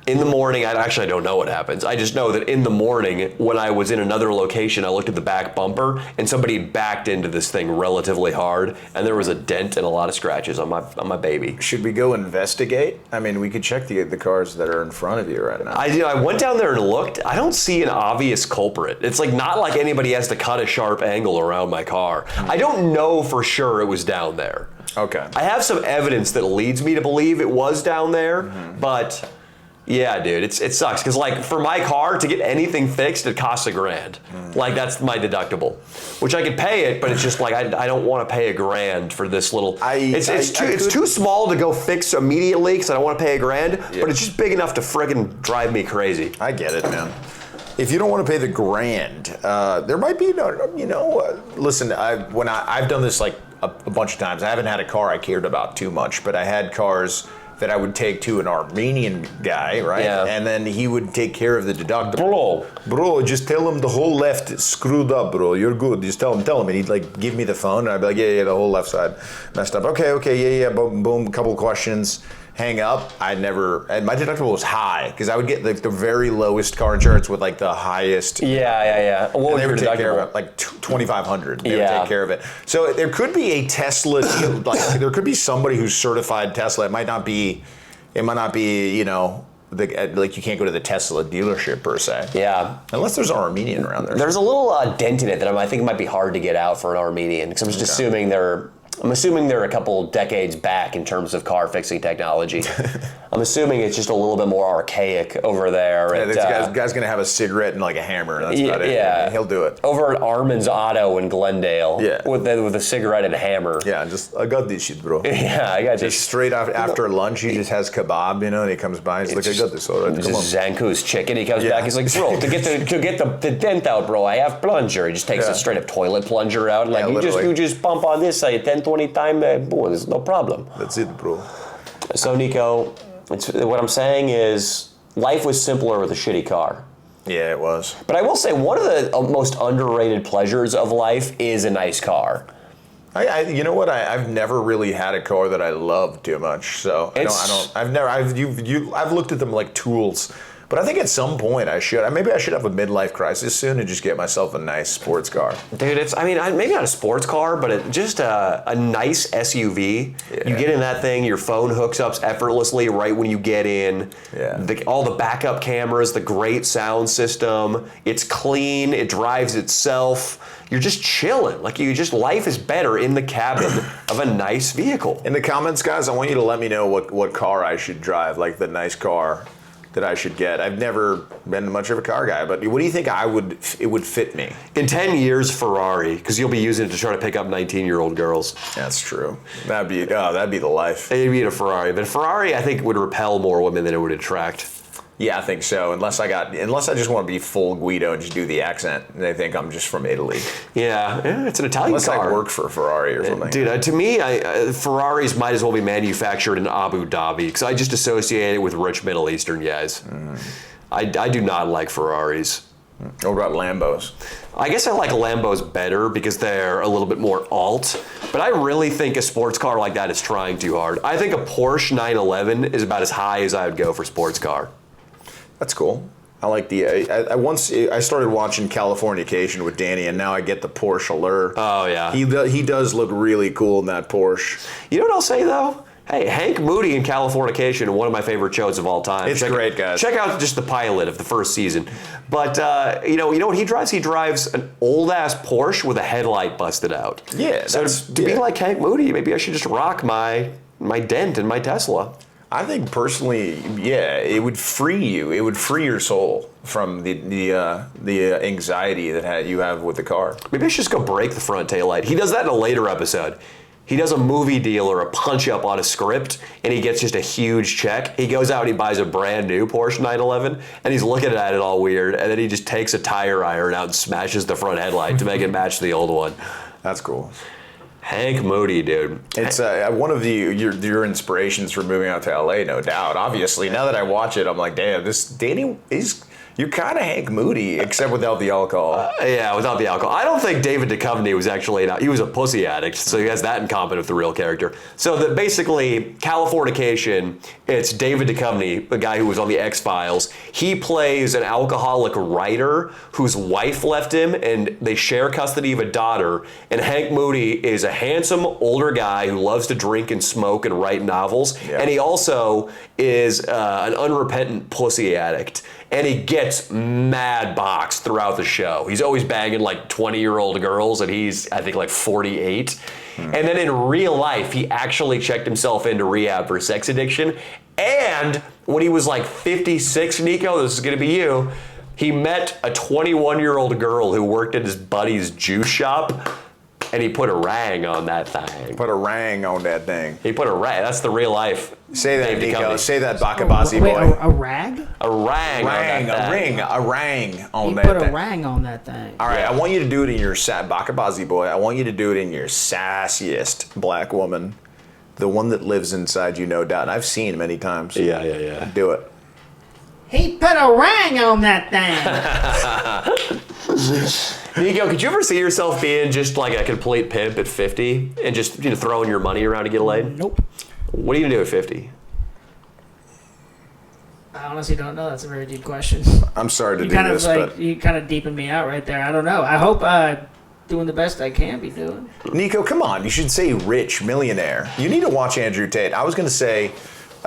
In the morning, I don't know what happens. I just know that in the morning, when I was in another location, I looked at the back bumper and somebody backed into this thing relatively hard, and there was a dent and a lot of scratches on my baby. Should we go investigate? I mean, we could check the cars that are in front of you right now. I went down there and looked. I don't see an obvious culprit. It's like not like anybody has to cut a sharp angle around my car. I don't know for sure it was down there. Okay. I have some evidence that leads me to believe it was down there, but yeah, dude, it sucks. Because, like, for my car, to get anything fixed, it costs $1,000. Like, that's my deductible. Which I could pay it, but it's just like, I don't want to pay $1,000 for this little... It's too small to go fix immediately, because I don't want to pay $1,000, but it's just big enough to friggin' drive me crazy. I get it, man. If you don't want to pay the $1,000, there might be, listen, I've done this, like, a bunch of times. I haven't had a car I cared about too much, but I had cars that I would take to an Armenian guy, right? Yeah. And then he would take care of the deductible. Bro, just tell him the whole left is screwed up, bro. You're good. Just tell him. And he'd like give me the phone, and I'd be like, yeah, the whole left side messed up. Okay, yeah, boom, boom, couple of questions. Hang up. And my deductible was high because I would get like the very lowest car insurance with like the highest. Yeah. What was your take care of it, like $2,500. They would take care of it. So there could be a Tesla, like there could be somebody who's certified Tesla. It might not be, like you can't go to the Tesla dealership per se. Yeah. Unless there's an Armenian around there. There's a little dent in it that I think might be hard to get out for an Armenian because I'm just assuming they're a couple decades back in terms of car fixing technology. I'm assuming it's just a little bit more archaic over there. Yeah, this guy's going to have a cigarette and like a hammer. That's about it. Yeah. He'll do it. Over at Armin's Auto in Glendale. Yeah. With a cigarette and a hammer. Yeah, I got this shit, bro. Yeah, I got this. Just straight after lunch, he just has kebab, and he comes by, he's like, I got this, all right, come on. Zanku's chicken. He comes back, he's like, bro, to get the dent out, bro, I have plunger. He just takes a straight up toilet plunger out. Like, you just pump on this 10, 20 times, boy, there's no problem. That's it, bro. So, Nico, what I'm saying is life was simpler with a shitty car. Yeah, it was. But I will say one of the most underrated pleasures of life is a nice car. You know what? I've never really had a car that I love too much. So I've looked at them like tools But I think at some point maybe I should have a midlife crisis soon and just get myself a nice sports car. Dude, maybe not a sports car, but just a nice SUV. Yeah. You get in that thing, your phone hooks up effortlessly right when you get in. Yeah. All the backup cameras, the great sound system. It's clean. It drives itself. You're just chilling. Life is better in the cabin of a nice vehicle. In the comments, guys, I want you to let me know what car I should drive, like the nice car that I should get. I've never been much of a car guy, but what do you think it would fit me? In 10 years, Ferrari, because you'll be using it to try to pick up 19-year-old girls. That's true. That'd be the life. It'd be a Ferrari. But Ferrari, I think, would repel more women than it would attract. Yeah, I think so. Unless I just want to be full Guido and just do the accent, and they think I'm just from Italy. Yeah, it's an Italian car. Unless I work for Ferrari or something. Dude, to me, Ferraris might as well be manufactured in Abu Dhabi because I just associate it with rich Middle Eastern guys. I do not like Ferraris. What about Lambos? I guess I like Lambos better because they're a little bit more alt, but I really think a sports car like that is trying too hard. I think a Porsche 911 is about as high as I would go for sports car. That's cool. I like I started watching Californication with Danny, and now I get the Porsche Allure. Oh, yeah. He does look really cool in that Porsche. You know what I'll say, though? Hey, Hank Moody in Californication, one of my favorite shows of all time. It's great, guys. Check out just the pilot of the first season. But, you know what he drives? He drives an old-ass Porsche with a headlight busted out. Yeah. So to be like Hank Moody, maybe I should just rock my dent in my Tesla. I think personally, yeah, it would free you. It would free your soul from the anxiety that you have with the car. Maybe I should just go break the front taillight. He does that in a later episode. He does a movie deal or a punch-up on a script, and he gets just a huge check. He goes out and he buys a brand new Porsche 911, and he's looking at it all weird, and then he just takes a tire iron out and smashes the front headlight to make it match the old one. That's cool. Hank Moody, dude. It's one of your inspirations for moving out to LA, no doubt. Obviously, now that I watch it, I'm like, damn, Danny is. You're kind of Hank Moody, except without the alcohol. Yeah, without the alcohol. I don't think David Duchovny was actually he was a pussy addict, so he has that in common with the real character. So that basically, Californication, it's David Duchovny, the guy who was on the X-Files. He plays an alcoholic writer whose wife left him, and they share custody of a daughter. And Hank Moody is a handsome older guy who loves to drink and smoke and write novels. Yeah. And he also is an unrepentant pussy addict. And he gets mad boxed throughout the show. He's always banging like 20-year-old girls, and he's, I think, like 48. And then in real life, he actually checked himself into rehab for sex addiction. And when he was like 56, Nico, this is going to be you, he met a 21-year-old girl who worked at his buddy's juice shop. And he put a rang on that thing. Put a rang on that thing. He put a rang. That's the real life. Say that, Nico. Say that, Bakabazi boy. Wait, a rag? A rang on that thing. A rang on that thing. thing. He put a rang on that thing. All right, I want you to do it in your Bakabazi boy. I want you to do it in your sassiest black woman, the one that lives inside you, no doubt. And I've seen many times. Yeah. Do it. He put a rang on that thing. Nico, could you ever see yourself being just like a complete pimp at 50 and just throwing your money around to get laid? Nope. What are you gonna do at 50? I honestly don't know. That's a very deep question. I'm sorry to You do kind this, of but you kind of deepened me out right there. I don't know. I hope doing the best I can be doing. Nico, come on. You should say rich millionaire. You need to watch Andrew Tate. I was gonna say,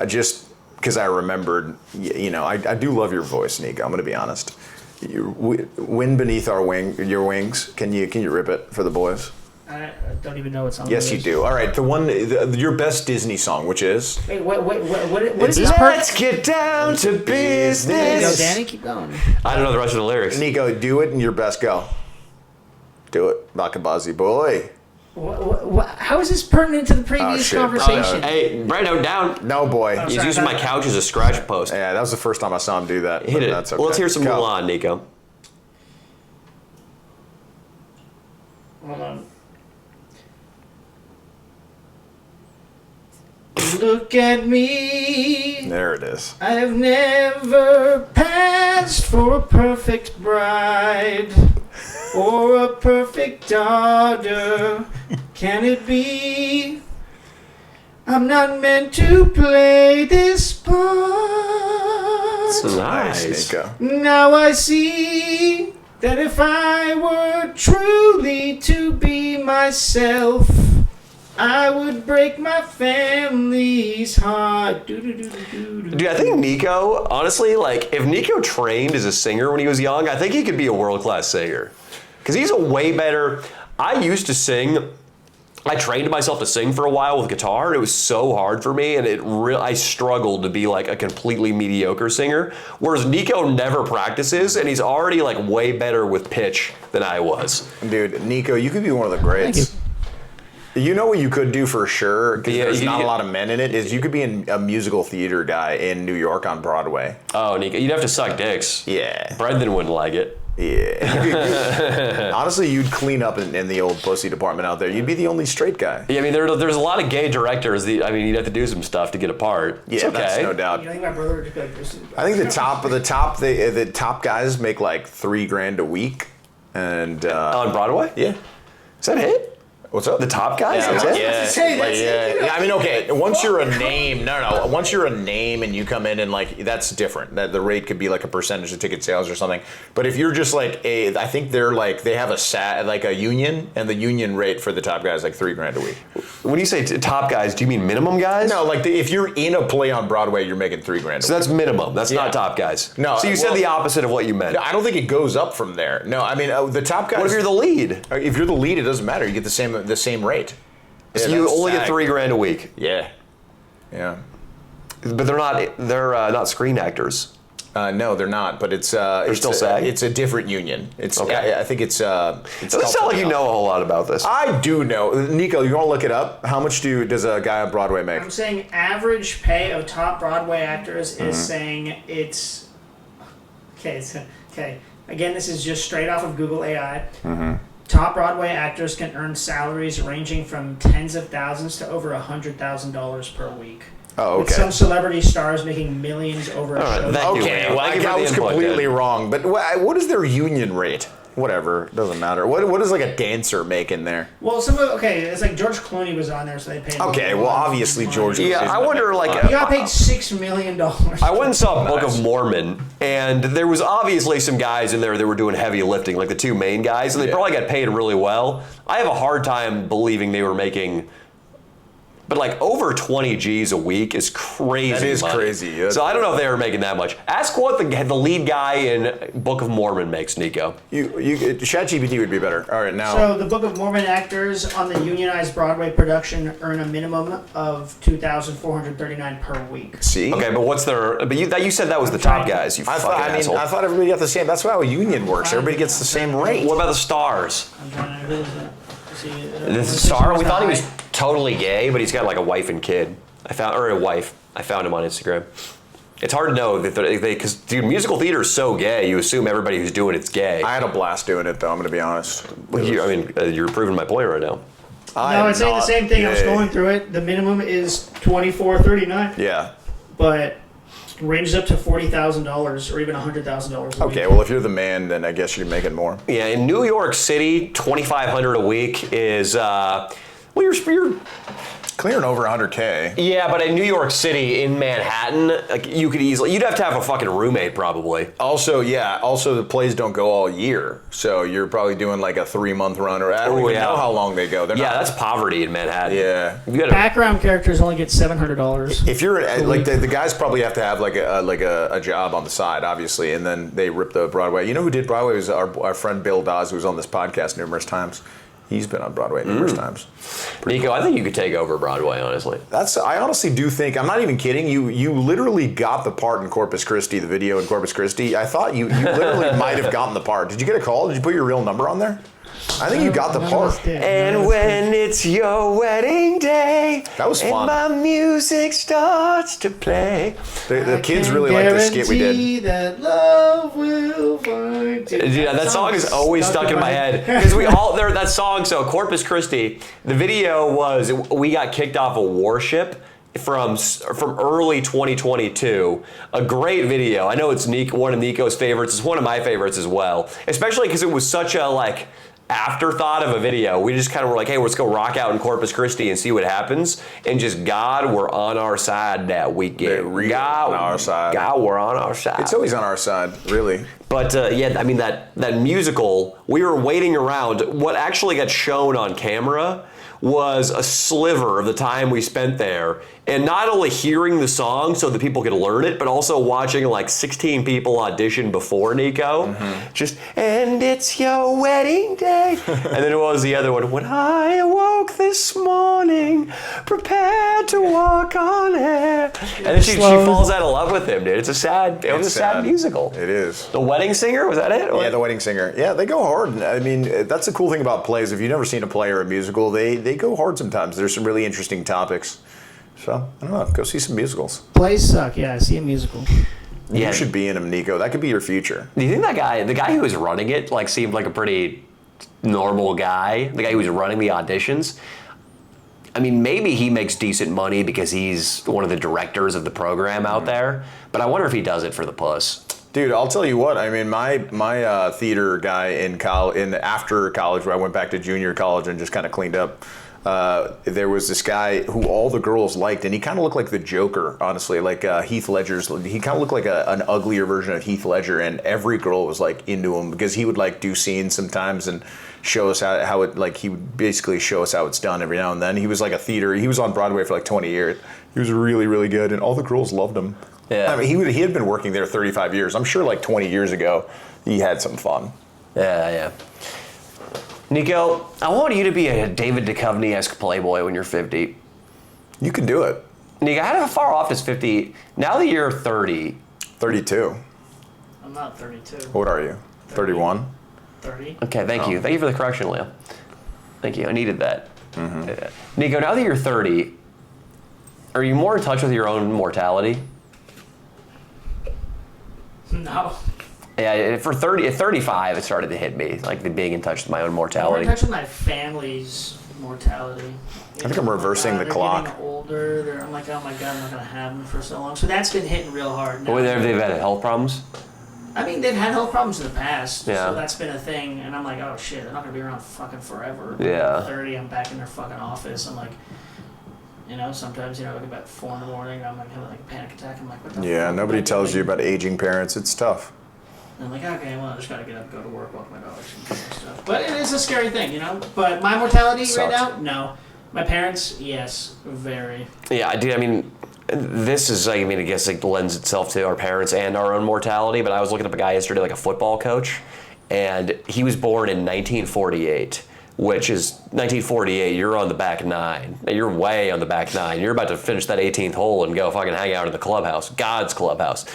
just because I remembered. I do love your voice, Nico. I'm gonna be honest. Wind beneath your wings. Can you rip it for the boys? I don't even know what song. Yes, you do. All right, your best Disney song, which is. Wait, what is this? Let's get down to business. There you go, Danny. Keep going. I don't know the rest of the lyrics. Nico, do it in your best go. Do it, Bakabazi boy. How is this pertinent to the previous conversation? Hey, Brando, down. No, boy. He's using my couch as a scratch post. Yeah, that was the first time I saw him do that. Hit it. That's okay. Well, let's hear some Go. Mulan, Nico. Hold on. Look at me. There it is. I've never passed for a perfect bride or a perfect daughter. Can it be? I'm not meant to play this part. Nice. Nico. Now I see that if I were truly to be myself, I would break my family's heart. Dude, I think Nico, honestly, like, if Nico trained as a singer when he was young, I think he could be a world-class singer. Because he's a way better... I used to sing... I trained myself to sing for a while with guitar, and it was so hard for me, and I struggled to be like a completely mediocre singer. Whereas Nico never practices, and he's already like way better with pitch than I was. Dude, Nico, you could be one of the greats. You know what you could do for sure, because there's not a lot of men in it, is you could be a musical theater guy in New York on Broadway. Oh, Nico, you'd have to suck dicks. Yeah. Brendan wouldn't like it. Yeah. Honestly, you'd clean up in the old pussy department out there. You'd be the only straight guy. Yeah, I mean, there's a lot of gay directors. You'd have to do some stuff to get a part. Yeah, it's okay. that's no doubt. You don't think my brother would just be like this? I think the top guys make like $3,000 a week, and On Broadway? yeah. Is that it? What's up? The top guys? Yeah, That's it? yeah, Say that's yeah. I mean, okay. Once you're a name, no. Once you're a name and you come in and like that's different. That the rate could be like a percentage of ticket sales or something. But if you're just like I think they're like they have a union, and the union rate for the top guys is like $3,000 a week. When you say top guys, do you mean minimum guys? No, like if you're in a play on Broadway, you're making $3,000. So that's minimum. That's Yeah. not top guys. No, So you said well- the opposite of what you meant. I don't think it goes up from there. No, I mean the top guys. What if you're the lead? If you're the lead, it doesn't matter. You get the same rate. So Yeah, you that's only get SAG. $3,000 a week. Yeah. But they're not screen actors. No, they're not. But it's still SAG? It's a different union. It's Okay. I think it's. It doesn't sound like you know a whole lot about this. I do know, Nico. You want to look it up? How much does a guy on Broadway make? I'm saying average pay of top Broadway actors is saying it's okay. Again, this is just straight off of Google AI. Top Broadway actors can earn salaries ranging from tens of thousands to over $100,000 per week. Oh, With okay. some celebrity stars making millions over a All right, show. thank you, Okay, man. well, Thank you for I the was input, completely Dan. wrong. But what is their union rate? Whatever, doesn't matter. What does like a dancer make in there? Well, it's like George Clooney was on there, so they paid him Okay, a well, lot of obviously money. George. Yeah, I wonder, like, He got paid $6 million. I went and saw Book Nice. of Mormon, and there was obviously some guys in there that were doing heavy lifting, like the two main guys, and they Yeah. probably got paid really well. I have a hard time believing they were making, but like over 20 G's a week is crazy. That is money. crazy, yeah. So I don't know if they were making that much. Ask what the lead guy in Book of Mormon makes, Nico. ChatGPT would be better. All right, now. So the Book of Mormon actors on the unionized Broadway production earn a minimum of $2,439 per week. See. Okay, but what's their? But you said that was the top guys. You I fucking thought, asshole. I thought everybody got the same. That's how a union works. Everybody gets the same rate. What about the stars? I'm trying to see. The star, we thought he was totally gay, but he's got like a wife and kid. I found him on Instagram. It's hard to know that because dude, musical theater is so gay. You assume everybody who's doing it's gay. I had a blast doing it, though. I'm going to be honest. Well, you're proving my point right now. No, it's saying the same thing. I was going through it. The minimum is $2,439, Yeah. but ranges up to $40,000 or even $100,000. Okay, well, if you're the man, then I guess you're making more. Yeah, in New York City, $2,500 a week is you're Clearing over 100K. yeah, but in New York City, in Manhattan, like you'd have to have a fucking roommate probably. Also, the plays don't go all year, so you're probably doing like a 3-month run, or I don't even know how long they go. They're Yeah, not, that's poverty in Manhattan. Yeah. You gotta, Background characters only get $700. If you're like the guys probably have to have like a job on the side, obviously, and then they rip the Broadway. You know who did Broadway was our friend Bill Dawes, who was on this podcast numerous times. He's been on Broadway numerous times. Nico, I think you could take over Broadway, honestly. I honestly do think, I'm not even kidding, you literally got the part in Corpus Christi, the video in Corpus Christi. I thought you literally might have gotten the part. Did you get a call? Did you put your real number on there? I think you got the part. And when it's your wedding day, That was fun. and my music starts to play. The kids really like the skit we did. Guarantee that love will find you. Yeah, that song is always stuck in my head because that song. So Corpus Christi, the video was we got kicked off a warship from early 2022. A great video. I know it's one of Nico's favorites. It's one of my favorites as well, especially because it was such a like afterthought of a video. We just kind of were like, hey, let's go rock out in Corpus Christi and see what happens. And just God, we're on our side that weekend. God, on our side. God, we're on our side. It's always on our side, really. But yeah, I mean, that musical, we were waiting around. What actually got shown on camera was a sliver of the time we spent there, and not only hearing the song so that people could learn it, but also watching like 16 people audition before Nico. Just, and it's your wedding day. And then what was the other one? When I awoke this morning, prepared to walk on air. And then she falls out of love with him, dude. It was a sad musical. It is. The Wedding Singer, was that it? Yeah, The Wedding Singer. Yeah, they go hard. I mean, that's the cool thing about plays. If you've never seen a play or a musical, they go hard sometimes. There's some really interesting topics. So, I don't know, go see some musicals. Plays suck, yeah, see a musical. Yeah. You should be in them, Nico. That could be your future. Do you think the guy who was running it, like, seemed like a pretty normal guy? The guy who was running the auditions? I mean, maybe he makes decent money because he's one of the directors of the program out there, but I wonder if he does it for the puss. Dude, I'll tell you what. I mean, my theater guy after college, where I went back to junior college and just kind of cleaned up. There was this guy who all the girls liked, and he kind of looked like the Joker, honestly, like Heath Ledger's. He kind of looked like an uglier version of Heath Ledger, and every girl was like into him because he would like do scenes sometimes and show us how it, like, he would basically show us how it's done every now and then. He was like he was on Broadway for like 20 years. He was really, really good, and all the girls loved him. Yeah. I mean, he had been working there 35 years. I'm sure like 20 years ago, he had some fun. Yeah. Nico, I want you to be a David Duchovny-esque playboy when you're 50. You can do it. Nico, how far off is 50? Now that you're 30. 32. I'm not 32. What are you? 31? 30. Okay, thank you. Thank you for the correction, Leo. Thank you. I needed that. Nico, now that you're 30, are you more in touch with your own mortality? No. Yeah, at 35, it started to hit me, like the being in touch with my own I'm mortality. in touch with my family's mortality. I think I'm reversing the clock. They're getting older. I'm like, oh my God, I'm not going to have them for so long. So that's been hitting real hard. Now. They've had health problems? I mean, they've had health problems in the past. Yeah. So that's been a thing. And I'm like, oh shit, they're not going to be around fucking forever. Yeah. I'm 30, I'm back in their fucking office. I'm like, sometimes, like about 4 in the morning, I'm like having like a panic attack. I'm like, what the fuck? Yeah, nobody am I tells doing? you about aging parents. It's tough. And I'm like, okay, well, I just gotta get up, go to work, walk my dogs, and do my stuff. But it is a scary thing, But my mortality right now, no. My parents, yes, very. Yeah, I mean, this is, I guess it lends itself to our parents and our own mortality, but I was looking up a guy yesterday, like a football coach, and he was born in 1948. Which is 1948, you're on the back nine. You're way on the back nine. You're about to finish that 18th hole and go fucking hang out in the clubhouse, God's clubhouse.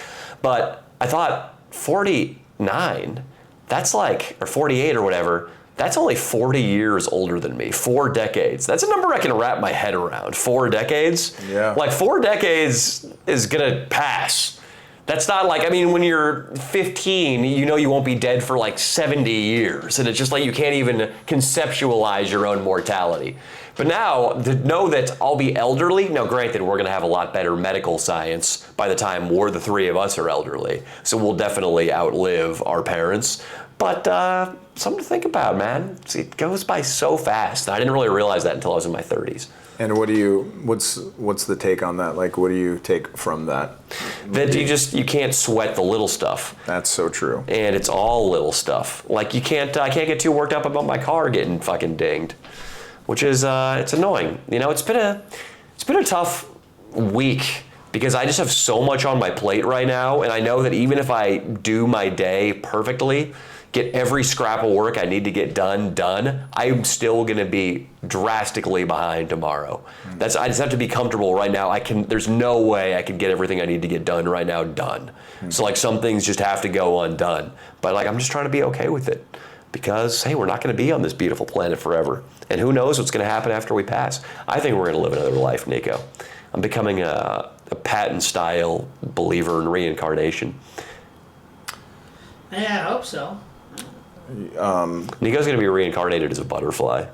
But I thought 49, that's like, or 48 or whatever, that's only 40 years older than me, 4 decades. That's a number I can wrap my head around, 4 decades. Yeah. Like 4 decades is gonna pass. That's not like, when you're 15, you won't be dead for like 70 years. And it's just like you can't even conceptualize your own mortality. But now, to know that I'll be elderly, now granted, we're going to have a lot better medical science by the time the 3 of us are elderly. So we'll definitely outlive our parents. But something to think about, man. It goes by so fast. I didn't really realize that until I was in my 30s. And what's the take on that? Like, what do you take from that? That you can't sweat the little stuff. That's so true. And it's all little stuff. Like I can't get too worked up about my car getting fucking dinged, which is it's annoying. It's been a tough week because I just have so much on my plate right now, and I know that even if I do my day perfectly, get every scrap of work I need to get done, I'm still going to be drastically behind tomorrow. I just have to be comfortable right now. There's no way I can get everything I need to get done right now done. So like some things just have to go undone. But like I'm just trying to be okay with it because, hey, we're not going to be on this beautiful planet forever. And who knows what's going to happen after we pass. I think we're going to live another life, Nico. I'm becoming a Patton-style believer in reincarnation. Yeah, I hope so. Nico's going to be reincarnated as a butterfly.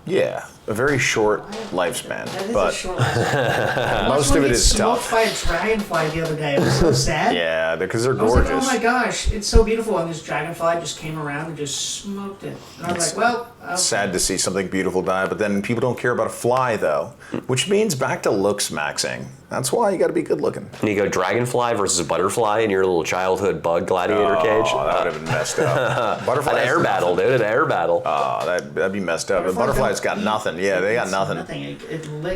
Yeah, a very short lifespan, That is a but short lifespan. most of it is smoked tough. by a dragonfly the other day. It was so sad. Yeah, because they're I was like, gorgeous. oh my gosh, it's so beautiful. And this dragonfly just came around and just smoked it. And I was like, well, okay. Sad to see something beautiful die, but then people don't care about a fly, though, which means back to looks maxing. That's why you got to be good looking. Nico, dragonfly versus a butterfly in your little childhood bug gladiator cage. Oh, that would have been messed up. Butterfly. An air battle, dude. An air battle. Oh, that'd be messed up. The butterfly's got nothing. Yeah, they got It's nothing.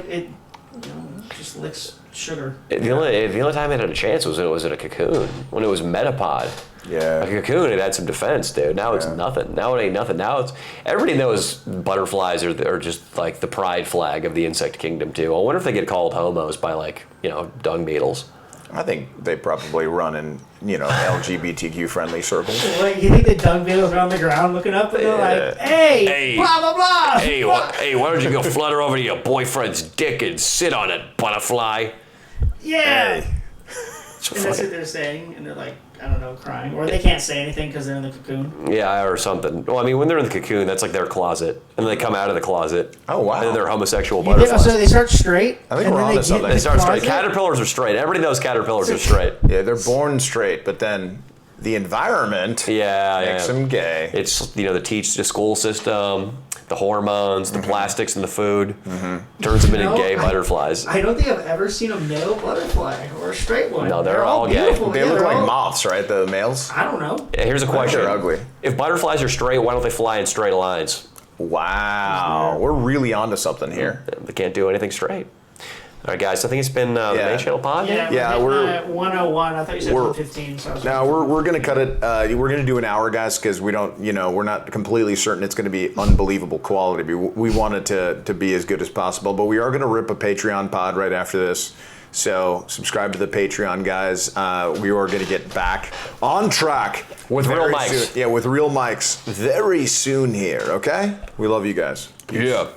It just licks sugar. The only time it had a chance was when it was in a cocoon, when it was metapod. Yeah. A cocoon, it had some defense, dude. Now it's nothing. Now it ain't nothing. Now it's everybody knows butterflies are just like the pride flag of the insect kingdom too. I wonder if they get called homos by like dung beetles. I think they probably run in LGBTQ friendly circles. What, you think the dung beetles are on the ground looking up and they're like, hey, blah, blah, blah. Hey, why don't you go flutter over to your boyfriend's dick and sit on it, butterfly? Yeah. Hey. And that's what they're saying, and they're like, I don't know, crying. Or they can't say anything because they're in the cocoon. Yeah, or something. Well, I mean, when they're in the cocoon, that's like their closet. And then they come out of the closet. Oh, wow. And then they're homosexual You think- butterflies. so they start straight. I think and we're then onto get something. in They the start straight. closet? Caterpillars are straight. Everybody knows caterpillars are straight. Yeah, they're born straight, but then the environment makes them gay. It's, the teach to school system, the hormones, the plastics in the food, turns them into gay butterflies. I don't think I've ever seen a male butterfly or a straight one. No, they're all gay. beautiful. They Yeah, look they're like all- moths, right? The males? I don't know. Here's a question. They're ugly. If butterflies are straight, why don't they fly in straight lines? Wow. We're really onto something here. They can't do anything straight. All right, guys, I think it's been the main channel pod. Yeah, we're- 101. I thought you said we're- 115. So I was Now we're gonna cut it. We're gonna do an hour, guys, because we don't. We're not completely certain it's gonna be unbelievable quality. We want it to be as good as possible, but we are gonna rip a Patreon pod right after this. So subscribe to the Patreon, guys. We are gonna get back on track With real very mics. soon. Yeah, with real mics very soon here. Okay. We love you guys. Yeah.